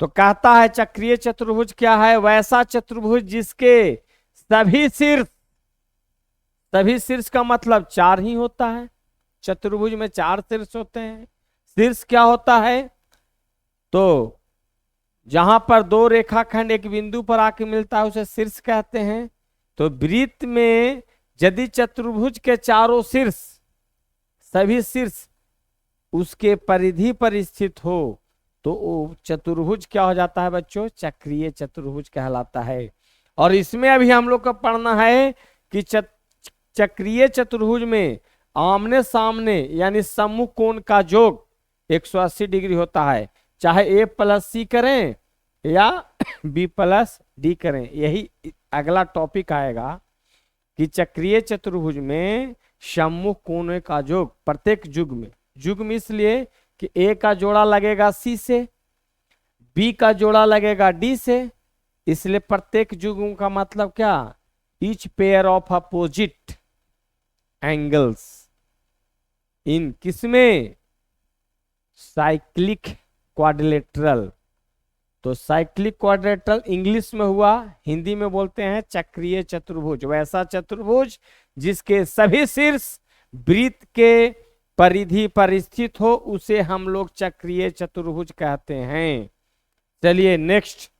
तो कहता है चक्रीय चतुर्भुज क्या है, वैसा चतुर्भुज जिसके सभी शीर्ष, सभी शीर्ष का मतलब 4 ही होता है, चतुर्भुज में 4 शीर्ष होते हैं। शीर्ष क्या होता है, तो जहां पर दो रेखाखंड एक बिंदु पर आके मिलता है उसे शीर्ष कहते हैं। तो वृत्त में यदि चतुर्भुज के चारों शीर्ष, सभी शीर्ष उसके परिधि पर स्थित हो तो वो चतुर्भुज क्या हो जाता है बच्चों, चक्रीय चतुर्भुज कहलाता है। और इसमें अभी हम लोग को पढ़ना है कि चक्रीय चतुर्भुज में आमने सामने यानी सम्मुख कोण का योग 180 डिग्री होता है। चाहे ए प्लस सी करें या बी प्लस डी करें। यही अगला टॉपिक आएगा कि चक्रीय चतुर्भुज में सम्मुख कोणों का योग प्रत्येक युग्म, युग्म इसलिए कि ए का जोड़ा लगेगा सी से, बी का जोड़ा लगेगा डी से, इसलिए प्रत्येक युग्म का मतलब क्या, each pair of opposite angles in किसमें, साइक्लिक क्वाड्रिलेटरल। तो साइक्लिक क्वाड्रिलेटरल इंग्लिश में हुआ, हिंदी में बोलते हैं चक्रीय चतुर्भुज। वैसा चतुर्भुज जिसके सभी शीर्ष वृत्त के परिधि पर स्थित हो उसे हम लोग चक्रीय चतुर्भुज कहते हैं। चलिए नेक्स्ट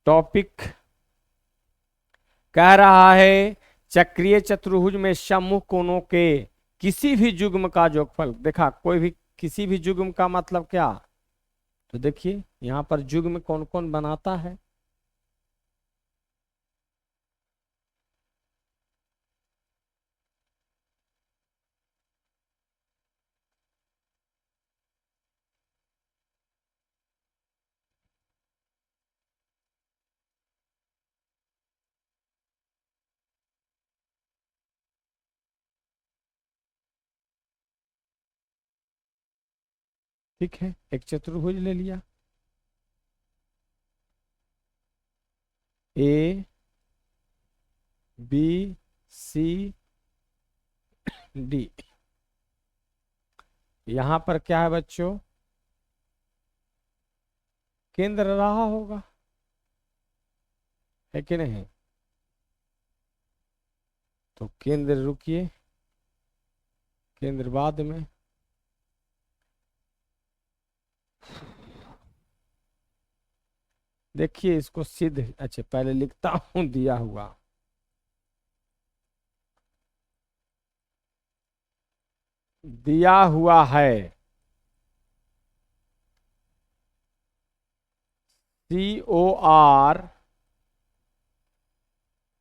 टॉपिक कह रहा है चक्रीय चतुर्भुज में सम्मुख कोणों के किसी भी युग्म का योगफल। देखा कोई भी किसी भी युग्म का मतलब क्या, तो देखिए यहां पर युग्म कौन कौन बनाता है। ठीक है, एक चतुर्भुज ले लिया, ए बी सी डी। यहां पर क्या है बच्चों, केंद्र रहा होगा, है कि नहीं। तो केंद्र रुकिए, केंद्र बाद में। देखिए इसको सिद्ध, अच्छा पहले लिखता हूं दिया हुआ, दिया हुआ है COR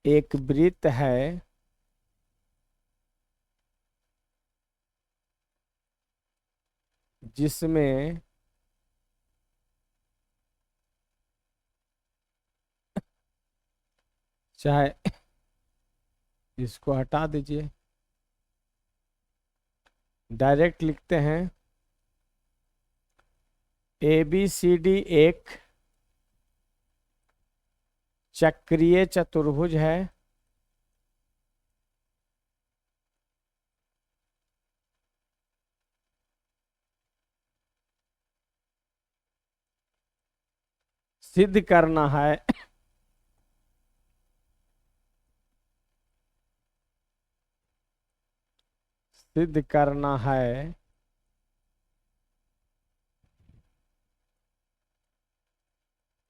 एक वृत्त है जिसमें चाहे इसको हटा दीजिए, डायरेक्ट लिखते हैं ABCD एक चक्रीय चतुर्भुज है सिद्ध करना है सिद्ध करना है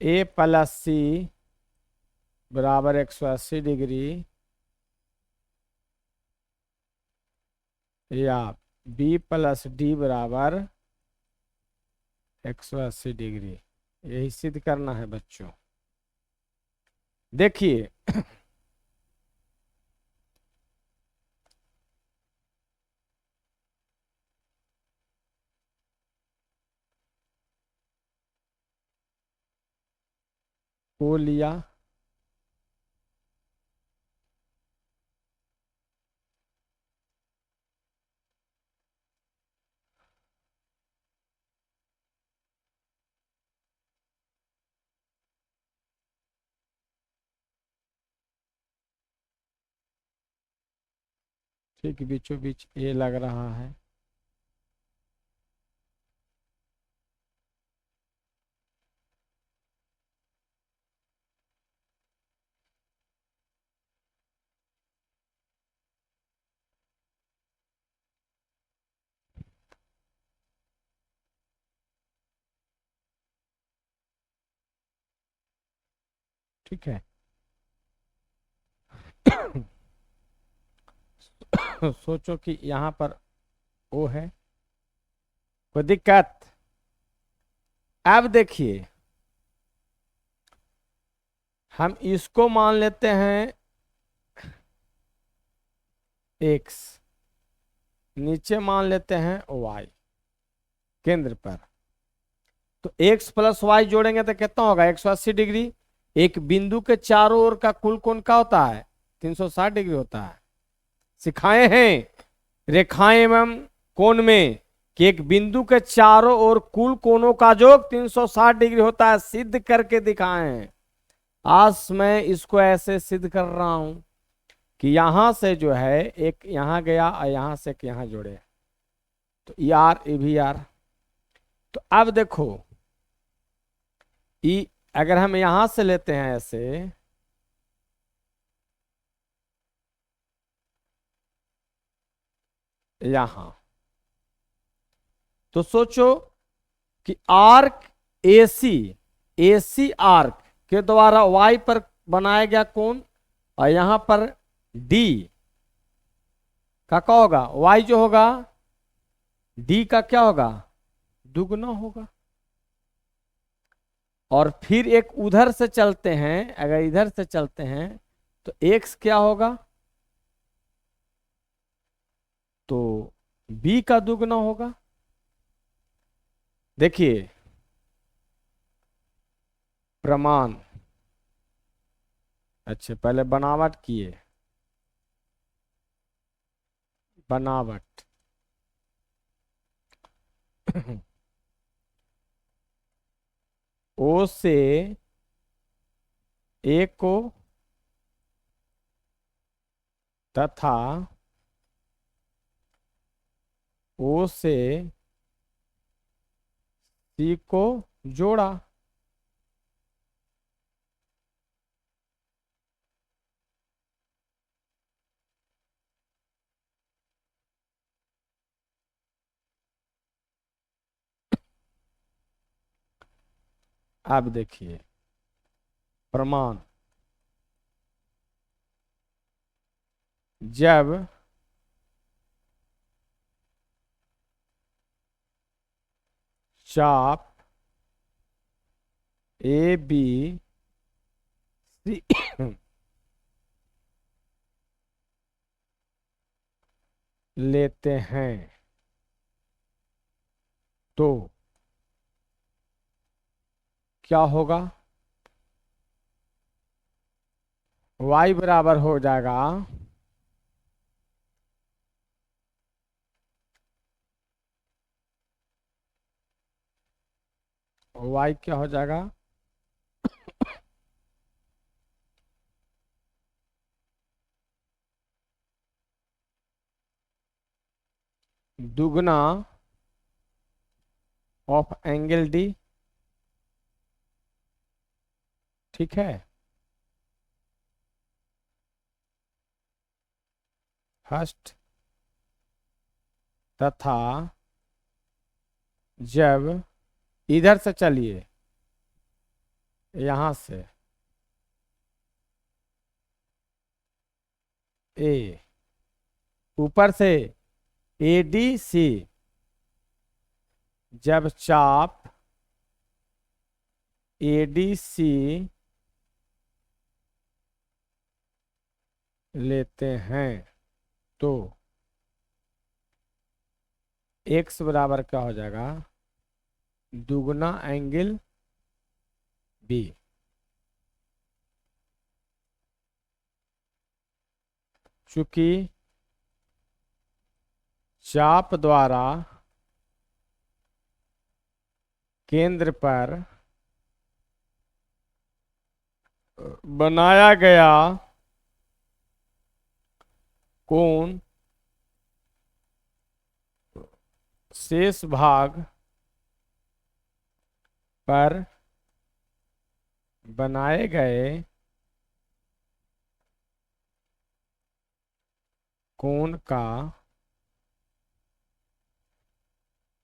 A प्लस सी बराबर 180 डिग्री या B प्लस डी बराबर 180 डिग्री, यही सिद्ध करना है बच्चों। देखिए को लिया, ठीक बीचों बीच ए लग रहा है, ठीक है। सोचो कि यहां पर ओ है, कोई दिक्कत। अब देखिए हम इसको मान लेते हैं x, नीचे मान लेते हैं y केंद्र पर। तो x प्लस वाई जोड़ेंगे तो कितना होगा 180 डिग्री। एक बिंदु के चारों ओर का कुल कोण क्या होता है 360 डिग्री होता है। सिखाए हैं रेखाएं एवं कोण में कि एक बिंदु के चारों ओर कुल कोणों का योग 360 डिग्री होता है, सिद्ध करके दिखाए हैं। आज मैं इसको ऐसे सिद्ध कर रहा हूं कि यहां से जो है एक यहां गया और यहां से एक यहां जोड़े, तो यार ये भी यार। तो अब देखो ई अगर हम यहां से लेते हैं ऐसे, यहां, तो सोचो कि आर्क एसी एसी आर्क के द्वारा वाई पर बनाया गया कोण, और यहां पर डी का क्या होगा, वाई जो होगा डी का क्या होगा दुगना होगा। और फिर एक उधर से चलते हैं, अगर इधर से चलते हैं तो एक्स क्या होगा, तो बी का दुगना होगा। देखिए प्रमाण, अच्छा पहले बनावट किए, बनावट ओ से ए को तथा ओ से सी को जोड़ा। अब देखिए प्रमाण, जब चाप ए बी सी लेते हैं तो क्या होगा, y बराबर हो जाएगा y क्या हो जाएगा दुगना ऑफ एंगल डी। ठीक है, फर्स्ट, तथा जब इधर से चलिए यहां से ए ऊपर से ए डी सी, जब चाप ए डी सी लेते हैं तो x बराबर क्या हो जाएगा दुगना एंगल बी। चूंकि चाप द्वारा केंद्र पर बनाया गया कोण शेष भाग पर बनाए गए कोण का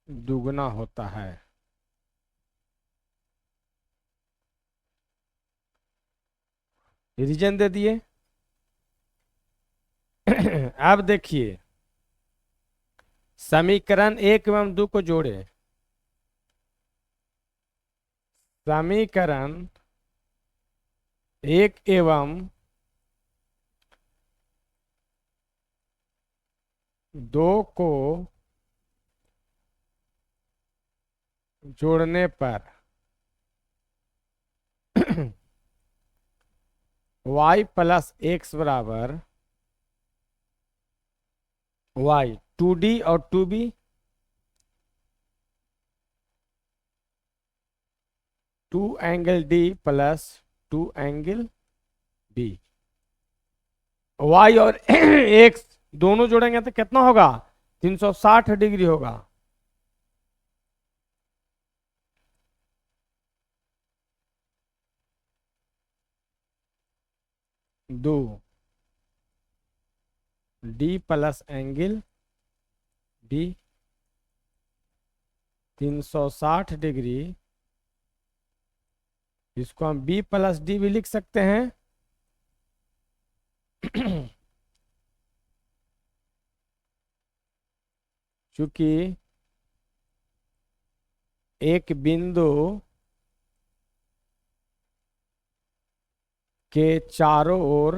दुगना होता है। रीजन दे दिए अब देखिए समीकरण 1 एवं 2 को जोड़े, समीकरण 1 एवं 2 को जोड़ने पर y प्लस एक्स बराबर y, 2d और 2b, 2 angle d plus 2 angle b। y और x दोनों जोड़ेंगे तो कितना होगा? 360 डिग्री होगा। दो d plus angle b 360 degree, इसको हम b प्लस डी भी लिख सकते हैं। चूंकि एक बिंदु के चारों ओर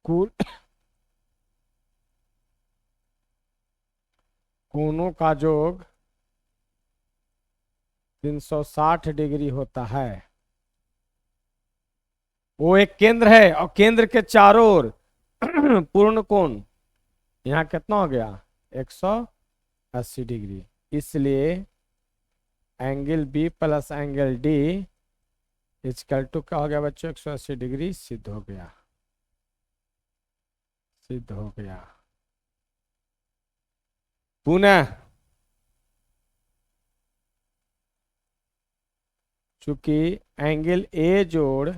कुल कोनों का योग 360 डिग्री होता है। वो एक केंद्र है और केंद्र के चारों ओर पूर्ण कोण यहाँ कितना हो गया? 180 डिग्री। इसलिए angle B plus angle D equal to क्या हो गया बच्चों? 180 डिग्री सिद्ध हो गया, सिद्ध हो गया। पुनः चूंकि एंगल ए जोड़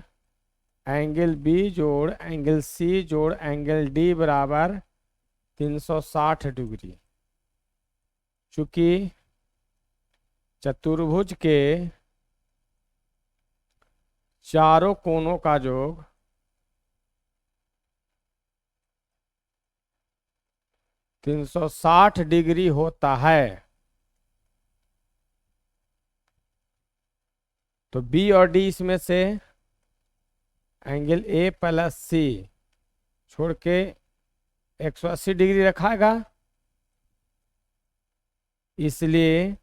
एंगल बी जोड़ एंगल सी जोड़ एंगल डी बराबर 360 डिग्री, चूंकि चतुर्भुज के चारों कोनों का योग 360 डिग्री होता है, तो बी और डी इसमें से एंगल ए प्लस सी छोड़ के 180 डिग्री रखाएगा। इसलिए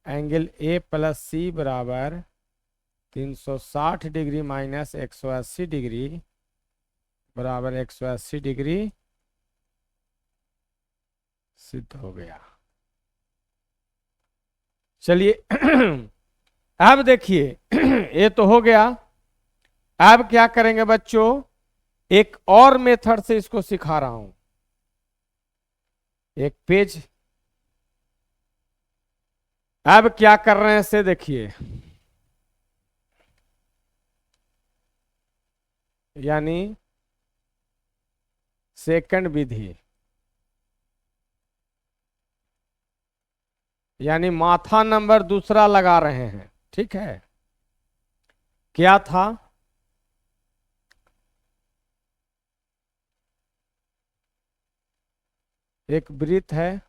एंगल ए प्लस सी बराबर 360 डिग्री माइनस 180 डिग्री बराबर 180 डिग्री सिद्ध हो गया। चलिए अब देखिए ये तो हो गया। अब क्या करेंगे बच्चों? एक और मेथड से इसको सिखा रहा हूं। एक पेज अब क्या कर रहे हैं से देखिए, यानी सेकंड विधि, यानी माथा नंबर दूसरा लगा रहे हैं। ठीक है, क्या था? एक वृत्त है,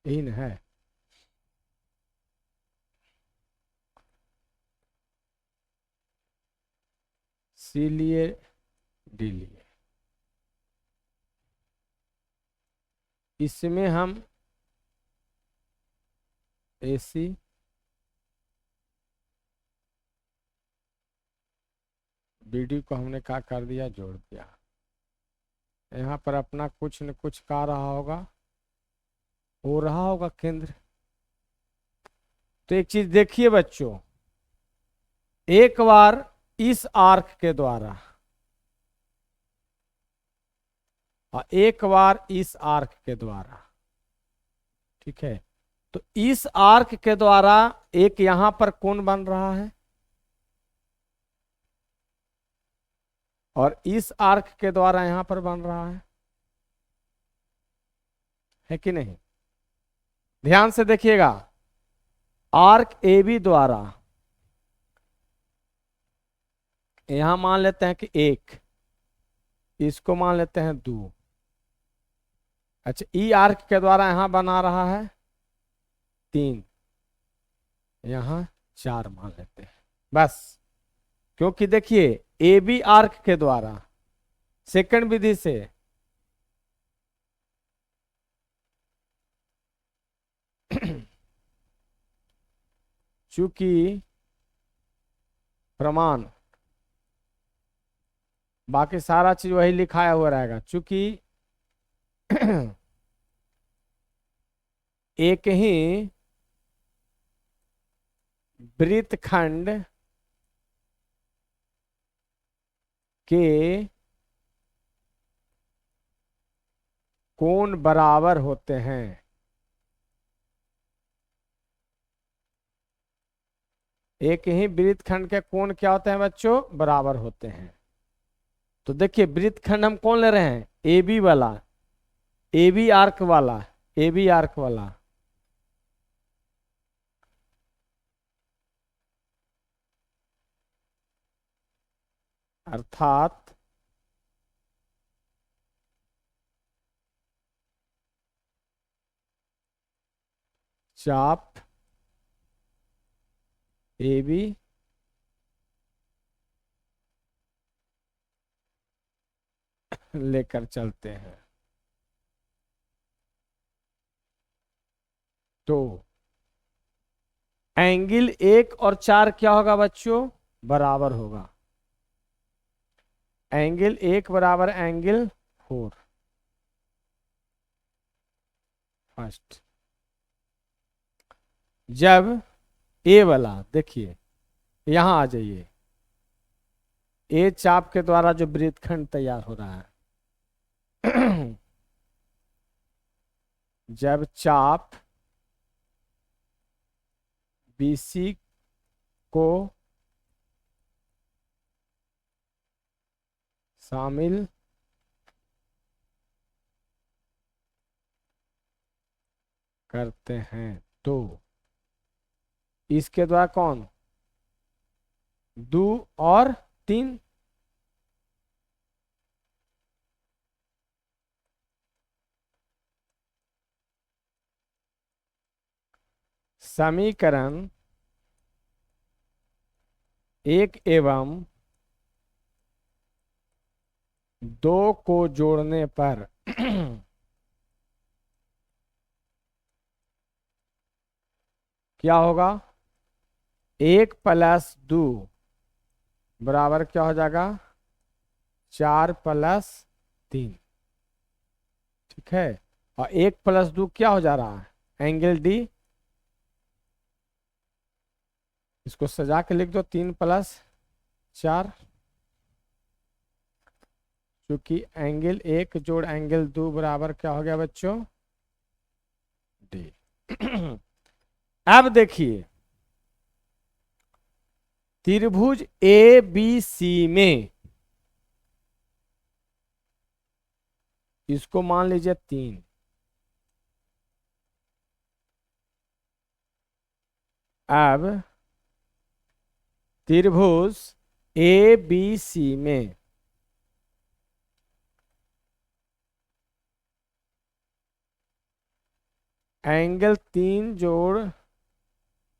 इन है, सी लिए डी लिए, इसमें हम AC BD को हमने क्या कर दिया? जोड़ दिया। यहाँ पर अपना कुछ न कुछ का रहा होगा, हो रहा होगा केंद्र। तो एक चीज देखिए बच्चों, एक बार इस आर्क के द्वारा और एक बार इस आर्क के द्वारा, ठीक है, तो इस आर्क के द्वारा एक यहां पर कोण बन रहा है और इस आर्क के द्वारा यहां पर बन रहा है कि नहीं? ध्यान से देखिएगा, आर्क AB द्वारा यहां मान लेते हैं कि 1, इसको मान लेते हैं 2। अच्छा, ई आर्क के द्वारा यहां बना रहा है 3, यहां 4 मान लेते हैं बस। क्योंकि देखिए ए बी आर्क के द्वारा सेकंड विधि से चूंकि प्रमाण, बाकी सारा चीज वही लिखाया हुआ रहेगा, चूंकि एक ही वृत्तखंड के कोण बराबर होते हैं, एक ही वृत्तखंड के कोण क्या होते हैं बच्चों, बराबर होते हैं। तो देखिए वृत्तखंड हम कौन ले रहे हैं, ए बी वाला, ए बी आर्क वाला, ए बी आर्क वाला। अर्थात चाप ए बी लेकर चलते हैं। तो एंगल 1 और 4 क्या होगा बच्चों, बराबर होगा। एंगल 1 बराबर एंगल 4 फर्स्ट। जब ए वाला, देखिए यहां आ जाइए, ए चाप के द्वारा जो वृत्तखंड तैयार हो रहा है जब चाप बीसी को शामिल करते हैं तो इसके द्वारा कौन, 2 और 3, समीकरण 1 एवं 2 को जोड़ने पर क्या होगा, 1 + 2 बराबर क्या हो जाएगा, 4 + 3। ठीक है, और 1 + 2 क्या हो जा रहा है, एंगल डी। इसको सजा के लिख दो, 3 + 4, क्योंकि एंगल 1 जोड़ एंगल 2 बराबर क्या हो गया बच्चों, डी। अब देखिए त्रिभुज ए बी सी में इसको मान लीजिए 3, अब त्रिभुज ए बी सी में एंगल 3 जोड़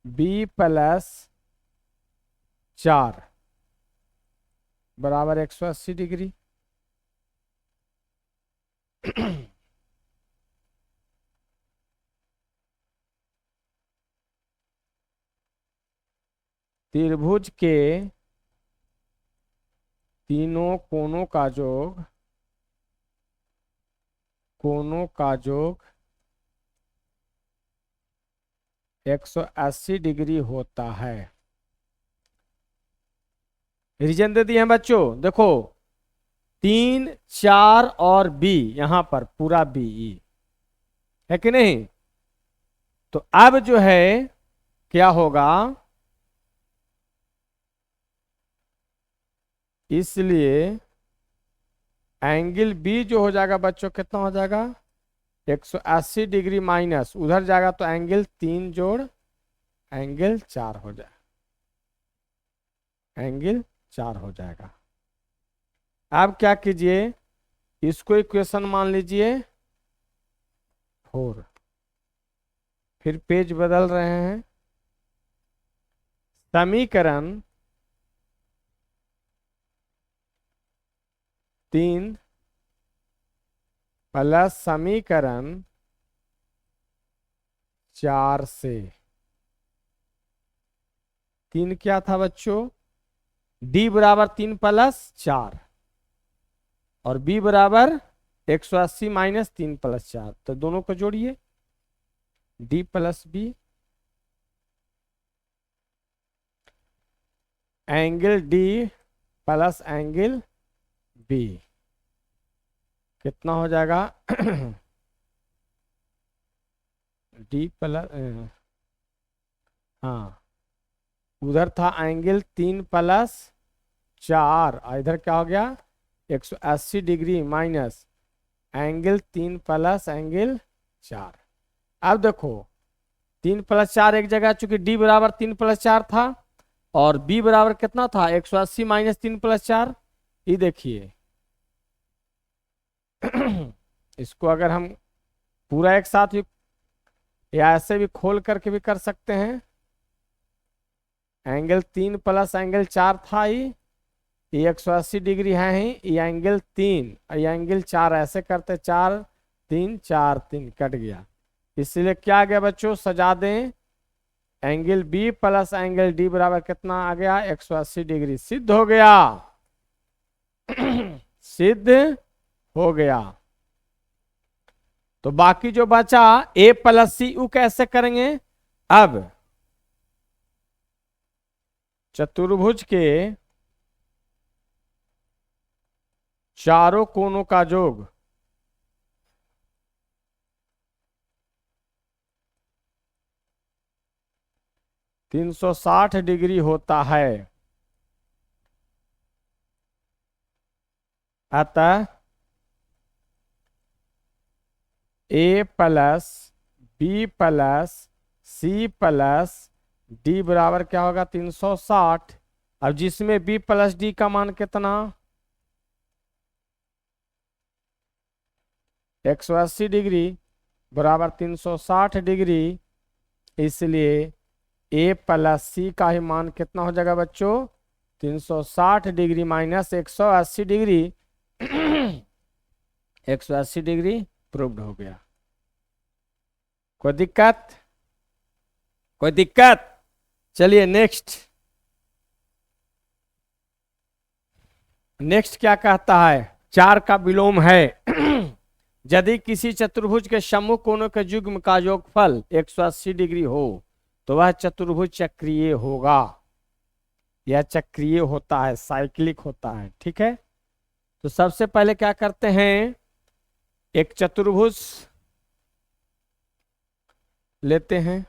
बी + 4 बराबर 180 डिग्री। त्रिभुज के तीनों कोनों का योग, कोनों का योग 180 डिग्री होता है। रीजन दे दिए हैं बच्चों, देखो 3, 4 और बी, यहां पर पूरा बी है कि नहीं। तो अब जो है क्या होगा, इसलिए एंगल बी जो हो जाएगा बच्चों कितना हो जाएगा, 180 डिग्री माइनस उधर जाएगा तो एंगल 3 जोड़ एंगल 4 हो जाए, एंगल 4 हो जाएगा। अब क्या कीजिए, इसको इक्वेशन मान लीजिए 4, फिर पेज बदल रहे हैं, समीकरण 3 प्लस समीकरण 4 से 3 क्या था बच्चों? डी बराबर 3 प्लस 4 और बी बराबर 180 माइनस 3 प्लस 4, तो दोनों को जोड़िए, D plus B angle D plus angle B कितना हो जाएगा? डी प्लस, हाँ उधर था एंगल 3 प्लस 4 और इधर क्या हो गया? 180 degree minus angle 3 plus angle 4। अब देखो 3 प्लस 4 एक जगह, चूंकि डी बराबर 3 प्लस 4 था और बी बराबर कितना था? 180 माइनस 3 प्लस 4। ये देखिए इसको अगर हम पूरा एक साथ भी या ऐसे भी खोल करके भी कर सकते हैं। एंगल 3 प्लस एंगल 4 था, ये 180 डिग्री है ही, ये एंगल 3 और ये एंगल 4, ऐसे करते 4 3 4 3 कट गया। इसलिए क्या आ गया बच्चों? सजा दें, angle B plus angle D बराबर कितना आ गया? 180 डिग्री। सिद्ध हो गया। सिद्ध हो गया। तो बाकी जो बचा ए प्लस सी यू कैसे करेंगे? अब चतुर्भुज के चारों कोनों का योग 360 डिग्री होता है, अतः A plus B plus C plus D बराबर क्या होगा? 360। अब जिसमें बी प्लस डी का मान कितना? 180 डिग्री बराबर 360 डिग्री, इसलिए ए प्लस सी का ही मान कितना हो जाएगा बच्चों? 360 degree minus 180 degree. 180 degree proved हो गया। कोई दिक्कत? कोई दिक्कत? चलिए नेक्स्ट। नेक्स्ट क्या कहता है? 4 का विलोम है। यदि किसी चतुर्भुज के सम्मुख कोनों के युग्म का योगफल 180 डिग्री हो तो वह चतुर्भुज चक्रीय होगा। यह चक्रीय होता है, साइक्लिक होता है। ठीक है, तो सबसे पहले क्या करते हैं? एक चतुर्भुज लेते हैं।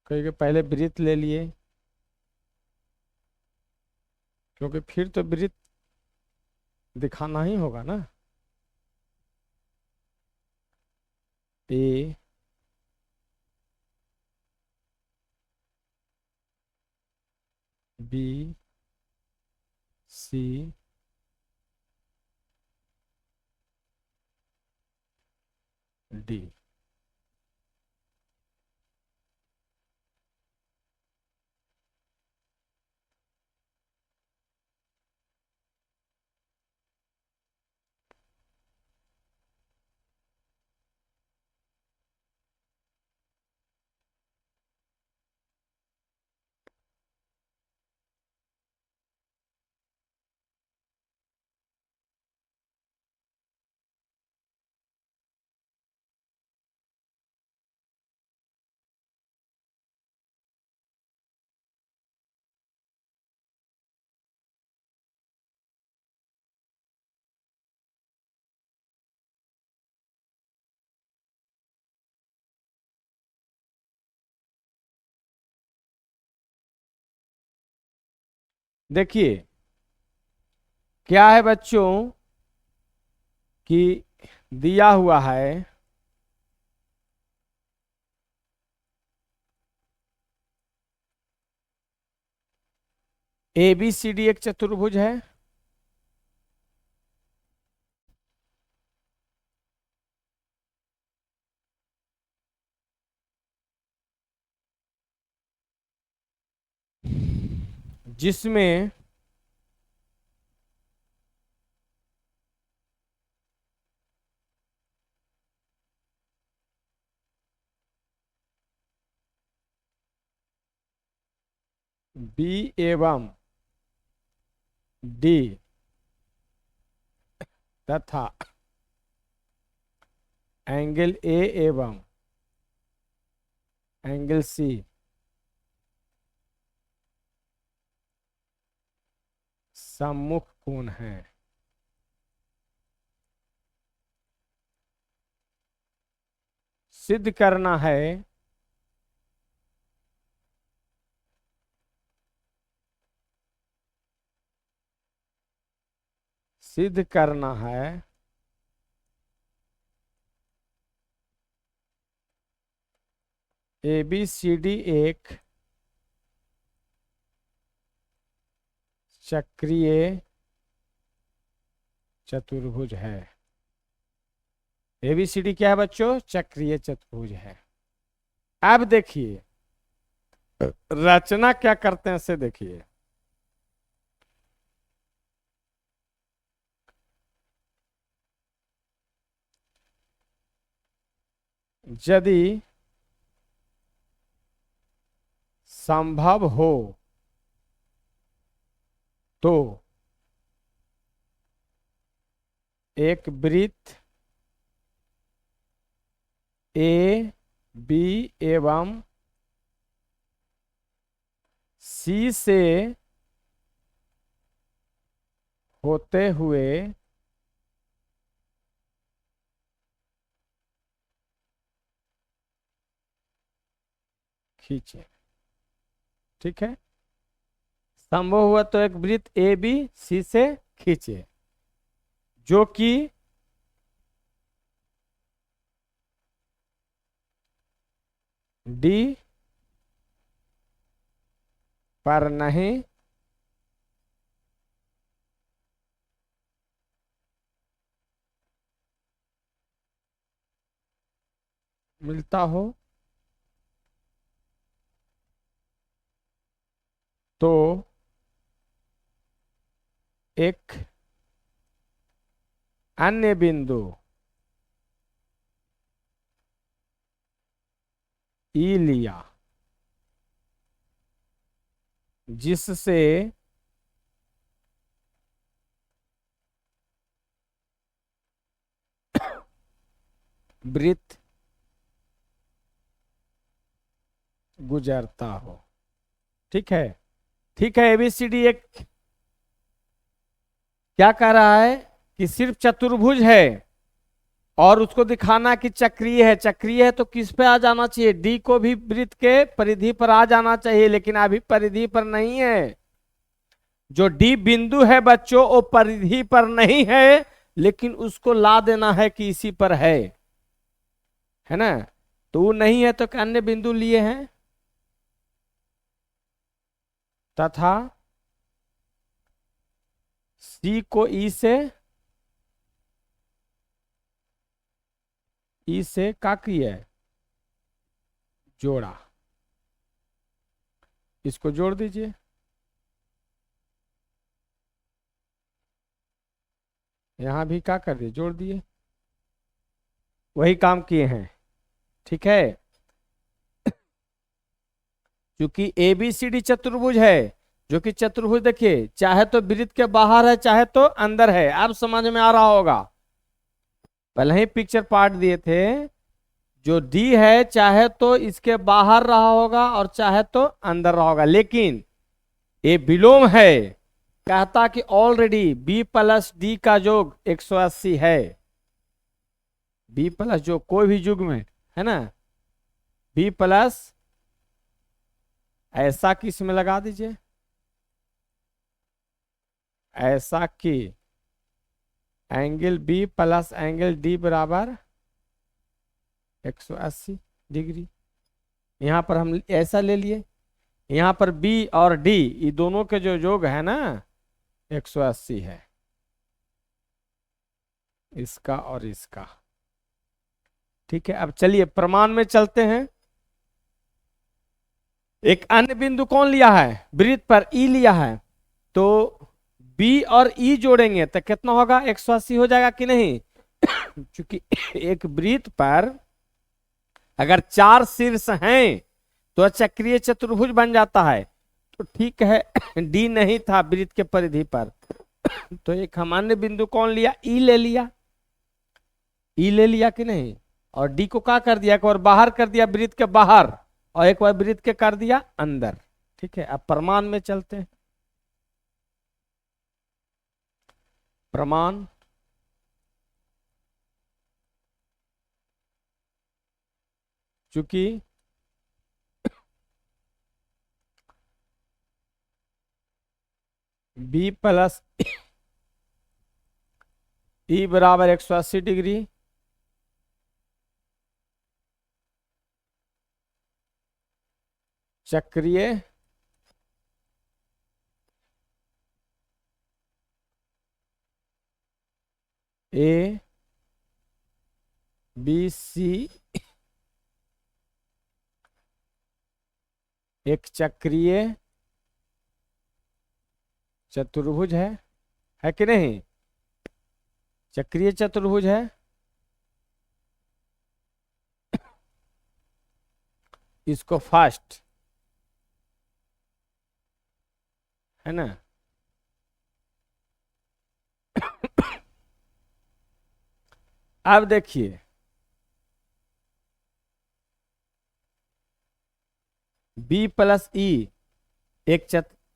क्योंकि पहले वृत्त ले लिए, क्योंकि फिर तो वृत्त दिखाना ही होगा ना। A B C D. देखिए क्या है बच्चों कि दिया हुआ है ए, बी, सी, डी एक चतुर्भुज है। जिसमें बी एवं डी तथा एंगल ए एवं एंगल सी सम्मुख कोण है। सिद्ध करना है सिद्ध करना है ABCD एक चक्रीय चतुर्भुज है। ABCD क्या है बच्चों? चक्रीय चतुर्भुज है। अब देखिए रचना क्या करते हैं, से देखिए। यदि संभव हो तो एक वृत्त ए बी एवं सी से होते हुए खींचे। ठीक है, संभव हुआ तो एक वृत्त ए बी सी से खींचे जो कि डी पर नहीं मिलता हो तो एक अन्य बिंदु ई लिया जिससे वृत्त गुजरता हो। ठीक है, ठीक है। ABCD एक क्या कह रहा है कि सिर्फ चतुर्भुज है और उसको दिखाना कि चक्रीय है। चक्रीय है तो किस पे आ जाना चाहिए? डी को भी वृत्त के परिधि पर आ जाना चाहिए, लेकिन अभी परिधि पर नहीं है। जो डी बिंदु है बच्चों वो परिधि पर नहीं है, लेकिन उसको ला देना है कि इसी पर है ना। तो वो नहीं है तो अन्य बिंदु लिए हैं तथा सी को ई से क्या किया है? जोड़ा। इसको जोड़ दीजिए। यहां भी क्या कर दिए? जोड़ दिए। वही काम किए हैं। ठीक है, क्योंकि ABCD चतुर्भुज है, जो कि चतुर्भुज देखिए चाहे तो वृत्त के बाहर है चाहे तो अंदर है। अब समझ में आ रहा होगा, पहले ही पिक्चर पार्ट दिए थे। जो D है चाहे तो इसके बाहर रहा होगा और चाहे तो अंदर रहा होगा, लेकिन ये विलोम है। कहता कि ऑलरेडी B प्लस D का योग 180 है। B प्लस जो कोई भी युग में है ना, B प्लस ऐसा किस में लगा दीजिए, ऐसा कि angle B plus angle D बराबर 180 डिग्री। यहां पर हम ऐसा ले लिए, यहां पर B और D ये दोनों के जो योग है ना 180 है, इसका और इसका। ठीक है, अब चलिए प्रमाण में चलते हैं। एक अन्य बिंदु कौन लिया है, वृत्त पर ई लिया है, तो बी और ई जोड़ेंगे तो कितना होगा, 180 हो जाएगा कि नहीं। क्योंकि एक वृत्त पर अगर 4 शीर्ष हैं तो चक्रीय चतुर्भुज बन जाता है। तो ठीक है, डी नहीं था वृत्त के परिधि पर, तो एक हम अन्य बिंदु कौन लिया, ई ले लिया, ई ले लिया कि नहीं। और डी को क्या कर दिया, एक बार बाहर कर दिया वृत्त के बाहर, और एक बार वृत्त के कर दिया अंदर। ठीक है, अब प्रमाण में चलते हैं। प्रमाण, चूंकि बी प्लस ई बराबर 180 डिग्री, चक्रीय ए बी सी एक चक्रीय चतुर्भुज है कि नहीं, चक्रीय चतुर्भुज है। इसको फर्स्ट है ना, अब देखिए बी प्लस ई एक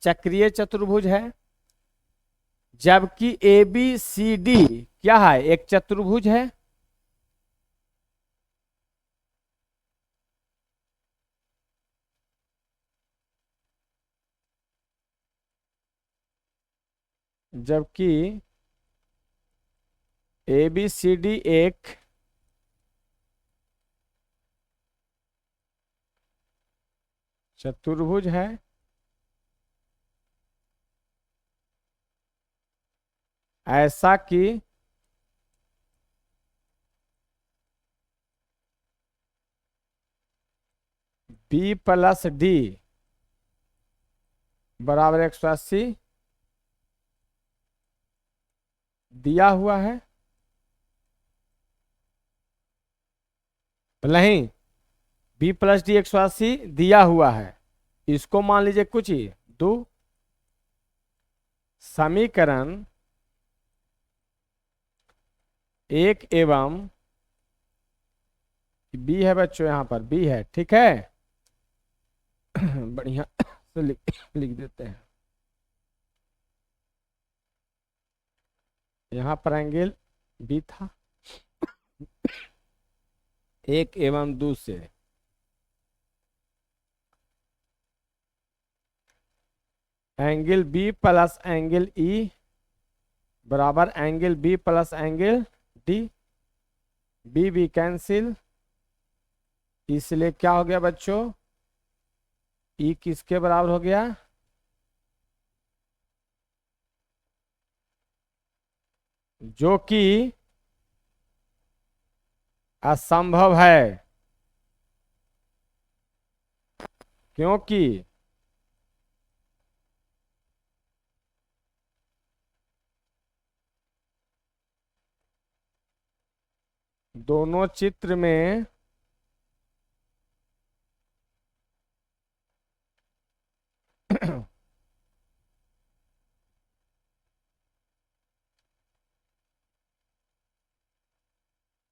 चक्रीय चतुर्भुज है, जबकि ए बी सी डी क्या है, एक चतुर्भुज है। जबकि ए बी सी डी एक चतुर्भुज है, ऐसा कि बी प्लस डी बराबर 180 दिया हुआ है, नहीं, बी प्लस डी 180 दिया हुआ है। इसको मान लीजिए कुछ ही दो, समीकरण एक एवं बी है बच्चों, यहां पर बी है, ठीक है। बढ़िया से लिख देते हैं, यहां पर एंगल बी था, एक एवं दो से angle B plus angle E बराबर angle B plus angle D, B B cancel, इसलिए क्या हो गया बच्चों, ई किसके बराबर हो गया, जो कि असंभव है, क्योंकि दोनों चित्र में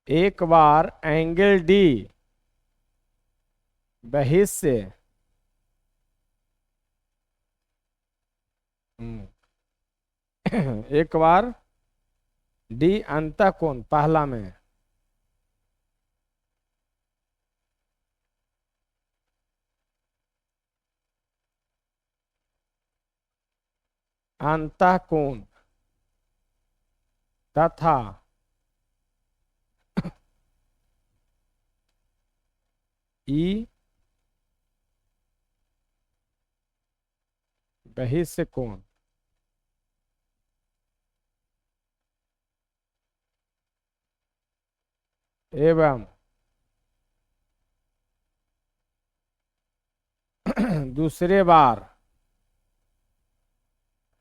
एक बार एंगल डी बहिष्य एक बार डी अंतःकोण पहला में अंतःकोण तथा ई बहिष्य कोण एवं दूसरे बार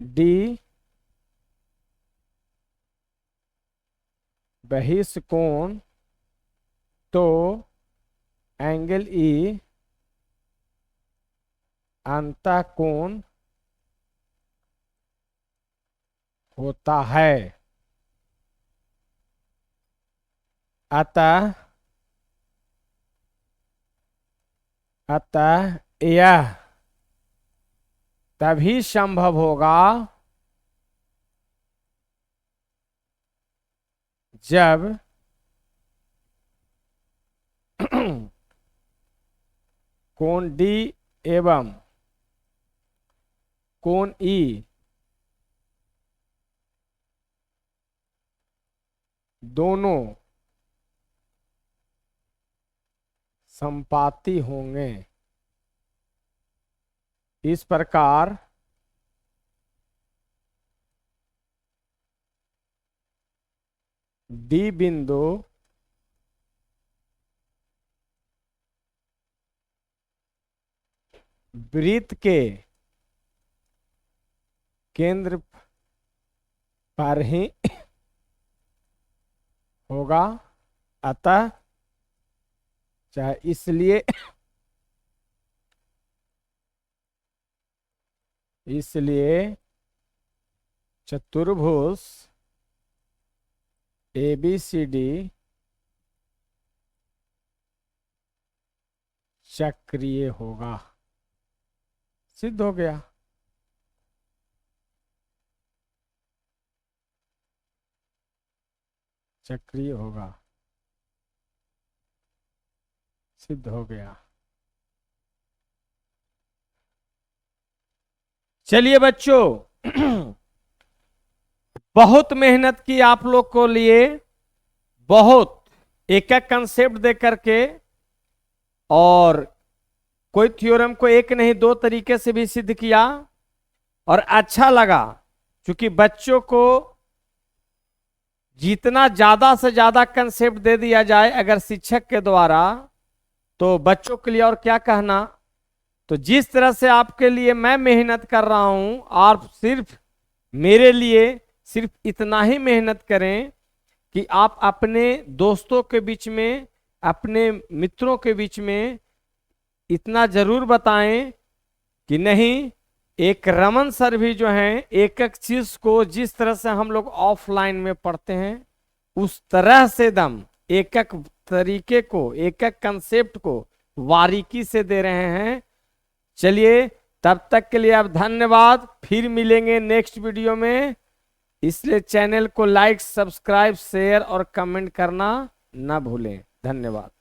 डी बहिष कोण तो एंगल ई अंतः कोण होता है। अतः यह तभी संभव होगा जब कोण डी एवं कोण ई दोनों संपाती होंगे। इस प्रकार डी बिंदु वृत्त के केंद्र पर ही होगा। अतः चाहे इसलिए चतुर्भुज ABCD चक्रीय होगा। सिद्ध हो गया। चक्रीय होगा, सिद्ध हो गया। चलिए बच्चों, बहुत मेहनत की आप लोग को लिए, बहुत एक एक कंसेप्ट दे करके, और कोई थ्योरम को एक नहीं दो तरीके से भी सिद्ध किया, और अच्छा लगा। क्योंकि बच्चों को जितना ज्यादा से ज्यादा कंसेप्ट दे दिया जाए अगर शिक्षक के द्वारा, तो बच्चों के लिए और क्या कहना। तो जिस तरह से आपके लिए मैं मेहनत कर रहा हूं, आप सिर्फ मेरे लिए सिर्फ इतना ही मेहनत करें कि आप अपने दोस्तों के बीच में, अपने मित्रों के बीच में इतना जरूर बताएं कि नहीं, एक रमन सर भी जो हैं एक एक चीज को जिस तरह से हम लोग ऑफलाइन में पढ़ते हैं उस तरह से दम एक एक तरीके को, एक एक कंसेप्ट को बारीकी से दे रहे हैं। चलिए, तब तक के लिए अब धन्यवाद। फिर मिलेंगे नेक्स्ट वीडियो में। इसलिए चैनल को लाइक, सब्सक्राइब, शेयर और कमेंट करना ना भूलें। धन्यवाद।